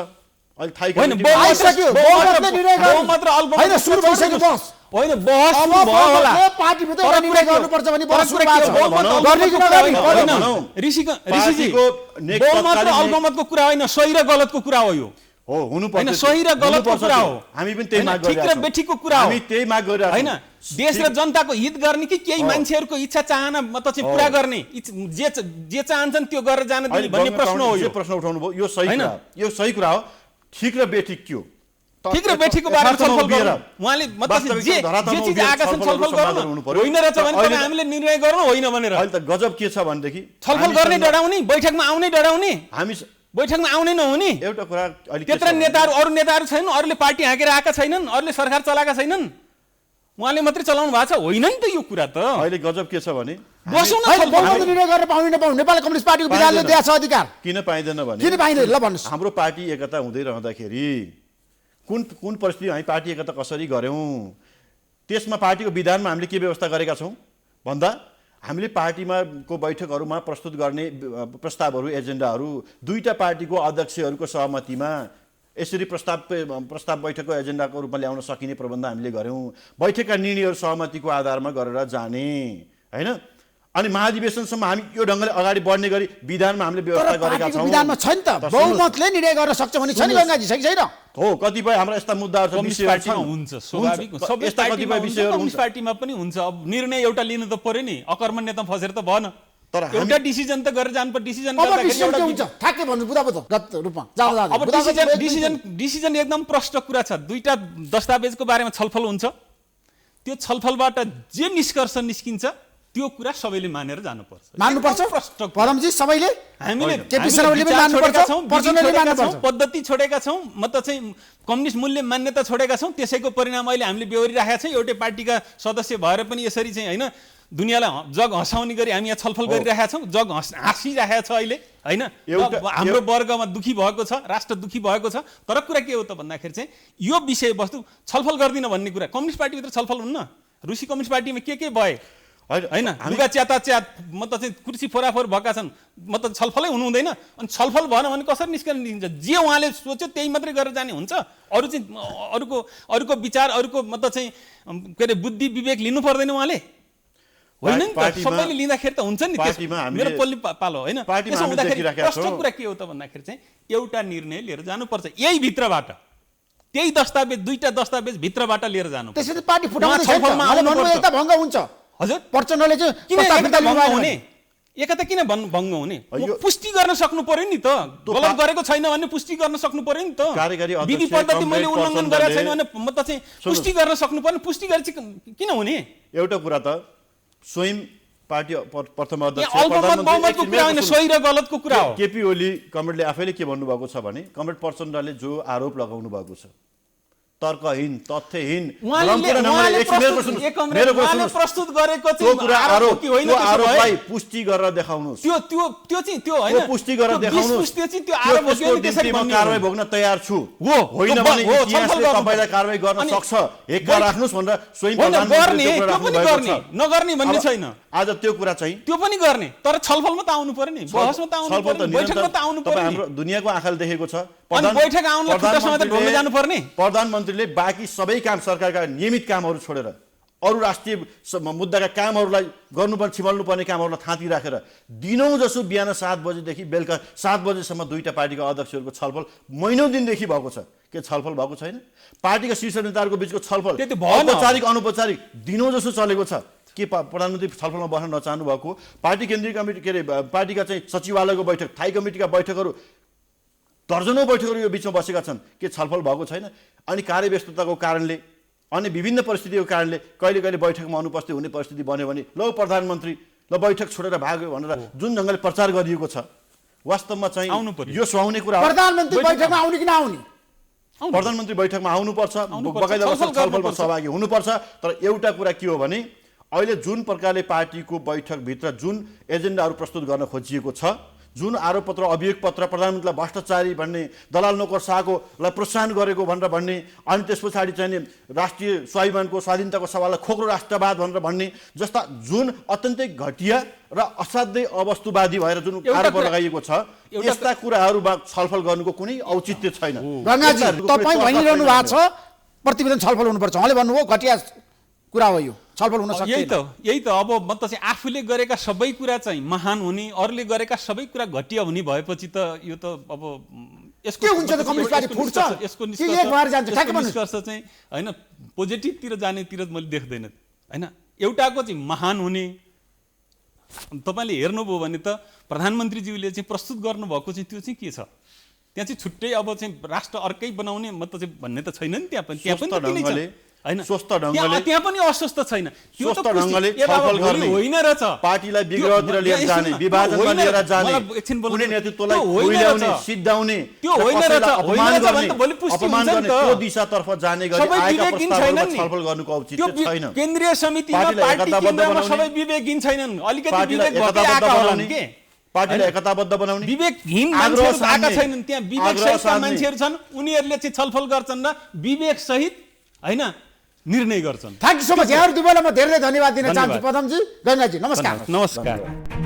अहिले थाहै होइन कमिटीमा- आइसक्यो, बहुमतले निर्णय गर्नु। बहुमत र अल्पमत होइन, सुरु भइसक्यो बहस। होइन बहस अब सुरु भयो होला बहुमतले पार्टीभित्र तर निर्णय कुरा के हो? गर्नुपर्छ भने तर बहस कुरा सुरु के हो? भएको छ। बहुमत भनौँ। अल्पमतको गर्ने कि कुरा नगर्ने? होइन। भनौँ। ऋषिजी पार्टीको नेक बहुमत र तत्कालीन अल्पमतको कुरा होइन सही र गलतको कुरा हो यो हो हुनुपर्छ होइन, त्यो। सही र गलतको हुनुपर्छ कुरा त्यो। हो। हामी पनि त्यही होइन, माग ठिक र गरिरहेछौँ। बेठिकको कुरा हो। हामी त्यही माग गरिरहेछौँ। होइन देश र जनताको हित गर्ने कि केही मान्छेहरूको इच्छा चाहना मतलब चाहिँ पुरा गर्ने जे चाहन्छन् त्यो गरेर जान दिने अहिले भन्ने गभर्नमेन्ट प्रश्न हो जे यो प्रश्न उठाउनु भयो यो सही होइन। कुरा हो। यो सही कुरा हो ठिक र बेठिक के हो ठिक र बेठीको बारेमा यथार्थमा छलफल उभिएर, गरौँ उहाँले मतलब वास्तविकता जे धरातलमा जे चिज उभिएर आएका छन् छलफल छलफल गरौँ हुनु न पर्यो। होइन रहेछ भने अहिले तपाईँ हामीले निर्णय गरौँ होइन भनेर अहिले त गजब के छ भनेदेखि छलफल गर्ने डराउने बैठकमा आउने डराउने हामी बैठकमा आउने नहुने एउटा कुरा अलिक त्यत्र नेताहरू अरू नेताहरू छैनन् अरूले पार्टी हाँकेर आएका छैनन् अरूले सरकार चलाएका छैनन् उहाँले मात्रै चलाउनु भएको छ होइन नि त यो कुरा त अहिले गजब के छ भने बसौँ न होइन, छलफल बहुमत गरौँ। निर्णय गरेर पाउने नपाउने नेपाल कम्युनिस्ट पार्टीको विधानले पाइँदैन। दिएको छ अधिकार किन पाइँदैन भने किन पाइँदैन ल भन्नुहोस्। हाम्रो पार्टी एकता हुँदै रहँदाखेरि कुन कुन परिस्थिति हामी पार्टी एकता कसरी गऱ्यौँ त्यसमा पार्टीको विधानमा हामीले के व्यवस्था गरेका छौँ भन्दा हामीले पार्टीमा को बैठकहरूमा प्रस्तुत गर्ने प्रस्तावहरू एजेन्डाहरू दुईटा पार्टीको अध्यक्षहरूको सहमतिमा यसरी प्रस्ताव बैठकको एजेन्डाको रूपमा ल्याउन सकिने प्रबन्ध हामीले गऱ्यौँ बैठकका निर्णयहरू सहमतिको आधारमा गरेर जाने होइन अनि महाधिवेशनसम्म हामी यो ढङ्गले अगाडि बढ्ने गरी विधानमा हामीले व्यवस्था तर गरेका पार्टीको छौँ विधानमा छैन त सुन्नुहोस्। बहुमतले निर्णय गर्न सक्छ भने छ नि गङ्गाजी छ कि छैन? हो कतिपय हाम्रा यस्ता मुद्दाहरू छ कम्युनिस्ट विषयहरू पार्टीमा छन्। हुन्छ स्वाभाविक हुन्छ। सबै यस्ता पार्टीमा कतिपय हुन्छ, विषयहरू कम्युनिस्ट हुन्छ पार्टीमा पनि हुन्छ अब निर्णय एउटा लिनु त पर्यो नि अकर्मण्यता फसेर त भएन तर एउटा डिसिजन त गरेर जानु पर्यो डिसिजन अब डिसिजन के हुन्छ ठ्याक्कै भन्नु बुझा बुझ गत रूपमा जाँदा अब डिसिजन एकदम प्रष्ट कुरा छ दुईटा दस्तावेजको बारेमा छलफल हुन्छ त्यो छलफलबाट जे निष्कर्ष निस्किन्छ त्यो कुरा सबैले मानेर जानुपर्छ मान्नुपर्छ एकदम प्रष्ट कुरा। परमजी सबैले हामीले केपी शर्माले पनि मान्नुपर्छ, प्रचण्डले मान्नुपर्छ। पद्धति छोडेका छौँ मतलब चाहिँ कम्युनिस्ट मूल्य मान्यता छोडेका छौँ त्यसैको परिणाम अहिले हामीले बेहोरिरहेका छौँ एउटै पार्टीका सदस्य भएर पनि यसरी चाहिँ होइन दुनियाँलाई जग हँसाउने गरी हामी यहाँ छलफल गरिरहेका छौँ जग हाँसिरहेको छ अहिले होइन हाम्रो वर्गमा दुखी भएको छ राष्ट्र दुखी भएको छ तर कुरा के हो त भन्दाखेरि चाहिँ यो विषयवस्तु छलफल गर्दिन भन्ने कुरा कम्युनिस्ट पार्टीभित्र छलफल हुन्न रुसी कम्युनिस्ट पार्टीमा के भए होइन लुगा च्यात मतलब चाहिँ कुर्सी फोराफोर भएका छन् मतलब छलफलै हुनु हुँदैन अनि छलफल भएन भने कसरी निस्कन निस्किन्छ जे उहाँले सोच्यो त्यही मात्रै गरेर जाने हुन्छ अरू चाहिँ अरूको विचार अरूको मतलब चाहिँ के अरे बुद्धि विवेक लिनु पर्दैन उहाँले होइन नि त सबैले लिँदाखेरि त हुन्छ नि मेरो पल्ली पालो होइन त्यसो हुँदाखेरि प्रश्न कुरा के हो त भन्दाखेरि चाहिँ एउटा निर्णय लिएर जानुपर्छ यही भित्रबाट त्यही दस्तावेज दुईटा दस्तावेज भित्रबाट लिएर जानु त्यसैले पार्टी फुटाउँदै छैन त एकता भङ्ग हुन्छ हजुर प्रचण्डले चाहिँ किन एकता भङ्ग हुने एकता किन भङ्ग हुने पुष्टि गर्न सक्नु पर्यो नि त गलत गरेको छैन भने पुष्टि गर्न सक्नु पर्यो नि त विधि पद्धति मैले उल्लङ्घन गरेको छैन भने मतलब चाहिँ पुष्टि गर्न सक्नु पर्ने पुष्टि गरे चाहिँ किन हुने एउटा कुरा त स्वयं पार्टी प्रथम अध्यक्ष बहुमतको कुरा होइन सही र गलतको कुरा हो केपी ओली कमरेडले आफैले के भन्नुभएको छ भने कमरेड प्रचण्डले जो आरोप लगाउनु भएको छ तर्कहीन, तथ्यहीन, उहाँले भ्रमपूर्ण ढङ्गले एकछिन मेरो कुरा प्रस्तुत- एक सुन्नुहोस्, कमरेड, मेरो कुरा उहाँले सुन्नुहोस्। प्रस्तुत गरेको त्यो कुरा आरोप कि होइन त्यो त्यसो भए? आरोपलाई पुष्टि गरेर देखाउनुहोस्। त्यो त्यो त्यो चाहिँ त्यो होइन, त्यो पुष्टि गरेर त्यो देखाउनुहोस्। विष पुष्टि चाहिँ त्यो आरोप हो कि त्यसको होइन त्यसरी निम्ति म भन्ने कारबाही हो। भोग्न तयार छु। हो, होइन त्यो भने हो, छलफल इतिहासले गर्नु तपाईँलाई पर्छ। कारबाही गर्न अनि सक्छ। एक्का राख्नुहोस् भनेर स्वयं होइन, गर्ने प्रधानमन्त्रीले त्यो त्यो कुरा पनि राख्नुभएको गर्ने, छ। नगर्ने भन्ने अब छैन। आज त्यो कुरा चाहिँ त्यो पनि गर्ने, तर छलफलमा त आउनु पर्यो नि, बहसमा त आउनु छलफल पर्यो, बैठकमा त आउनु तपाईँ पर्यो नि। हाम्रो दुनियाँको आँखाले देखेको छ। अनि बैठक आउनलाई खुट्टा समातेर ढोल्न जानुपर्ने? प्रधानमन्त्रीले बाँकी सबै काम सरकारका नियमित कामहरू छोडेर अरू राष्ट्रिय मुद्दाका कामहरूलाई गर्नुपर्ने छिमल्नुपर्ने कामहरूलाई थाँती राखेर दिनौँ जसो बिहान 7 बजेदेखि बेलुका 7 बजेसम्म दुईटा पार्टीका अध्यक्षहरूको छलफल महिनौँ दिनदेखि भएको छ। के छलफल भएको छैन? पार्टीका शीर्ष नेताहरूको बिचको छलफल त्यो त भएन। औपचारिक अनौपचारिक दिनौँ जसो चलेको छ। के प्रधानमन्त्री छलफलमा बस्न नचाहनु भएको? पार्टी केन्द्रीय कमिटी के अरे पार्टीका चाहिँ सचिवालयको बैठक, थाई कमिटीका बैठकहरू दर्जनौँ बैठकहरू यो बिचमा बसेका छन्। के छलफल भएको छैन? अनि कार्यव्यस्तताको कारणले अनि विभिन्न परिस्थितिको कारणले कहिले कहिले बैठकमा अनुपस्थित हुने परिस्थिति बन्यो भने ल प्रधानमन्त्री ल बैठक छोडेर भाग्यो भनेर जुन ढङ्गले प्रचार गरिएको छ, वास्तवमा चाहिँ आउनु पर्यो। यो सुहाउने कुरा हो। प्रधानमन्त्री बैठकमा आउने कि नआउने? प्रधानमन्त्री बैठकमा आउनुपर्छ, आउनुपर्छ, बकाइदा छलफल छलफलमा गर्नुपर्छ। सहभागी हुनुपर्छ। तर एउटा कुरा के हो भने अहिले जुन प्रकारले पार्टीको बैठकभित्र जुन एजेन्डाहरू प्रस्तुत गर्न खोजिएको छ, जुन आरोपपत्र अभियोग पत्र प्रधानमन्त्रीलाई भ्रष्टाचारी भन्ने, दलाल नोकरशाहकोलाई प्रोत्साहन गरेको भनेर भन्ने, अनि त्यस पछाडि चाहिँ राष्ट्रिय स्वाभिमानको स्वाधीनताको सवाललाई खोक्रो राष्ट्रवाद भनेर भन्ने जस्ता जुन अत्यन्तै घटिया र असाध्यै अवस्तुवादी भएर जुन आरोप लगाइएको छ, यस्ता कुराहरूमा छलफल गर्नुको कुनै औचित्य छैन। गङ्गाजी, तपाईँ भनिरहनु भएको छ प्रतिवेदन छलफल हुनुपर्छ। उहाँले भन्नुभयो घटिया कुरा हो, यो छलफल हुन सक्दैन। यही त अब म त चाहिँ आफूले गरेका सबै कुरा चाहिँ महान हुने, अरूले गरेका सबै कुरा घटिया हुने भएपछि त यो त अब यसको के हुन्छ त? कम्युनिस्ट पार्टी फुट्छ यसको कि एक भएर जान्छ? ठ्याक्कै भन्नुहोस्। निष्कर्ष चाहिँ होइन पोजिटिभतिर जानेतिर मैले देख्दैन होइन। एउटाको चाहिँ महान हुने, तपाईँले हेर्नुभयो भने त प्रधानमन्त्रीज्यूले चाहिँ प्रस्तुत गर्नुभएको चाहिँ त्यो चाहिँ के छ? त्यहाँ चाहिँ छुट्टै अब चाहिँ राष्ट्र अर्कै बनाउने मतलब चाहिँ भन्ने त छैन नि। त्यहाँ पनि होइन, स्वस्थ ढङ्गले त्यहाँ पनि अस्वस्थ छैन। त्यो त स्वस्थ ढङ्गले ए बाबा, छलफल गर्ने, होइन रहेछ। पार्टीलाई विग्रहतिर लिएर जाने, विभाजनमा लिएर जाने, कुनै नेतृत्वलाई खुइल्याउने, सिद्धाउने, त्यो होइन रहेछ। अपमान होइन गर्ने, भने त भोलि पुष्टि अपमान हुन्छ नि गर्ने त। त्यो दिशातर्फ जाने गरी सबै आएका विवेकहीन प्रस्तावहरूमा छैनन् नि। छलफल गर्नुको औचित्य त्यो छैन। केन्द्रीय समितिमा पार्टीलाई पार्टी एकताबद्ध केन्द्रमा बनाउने, सबै विवेकहीन छैनन्। अलिकति पार्टीलाई विवेक भएकै एकताबद्ध आएका होलान् बनाउने, के? पार्टीलाई एकताबद्ध बनाउने, विवेकहीन आग्रह मान्छेहरू आएका साध्ने, छैनन्। त्यहाँ विवेक आग्रह सहितका साध्ने। मान्छेहरू छन्, उनीहरूले चाहिँ छलफल गर्छन् र विवेक सहित होइन निर्णय गर्छन्। Thank you so much. यहाँहरू दुवैलाई म धेरै धेरै धन्यवाद दिन चाहन्छु। धन्यवाद। पदमजी, गङ्गाजी, नमस्कार। नमस्कार।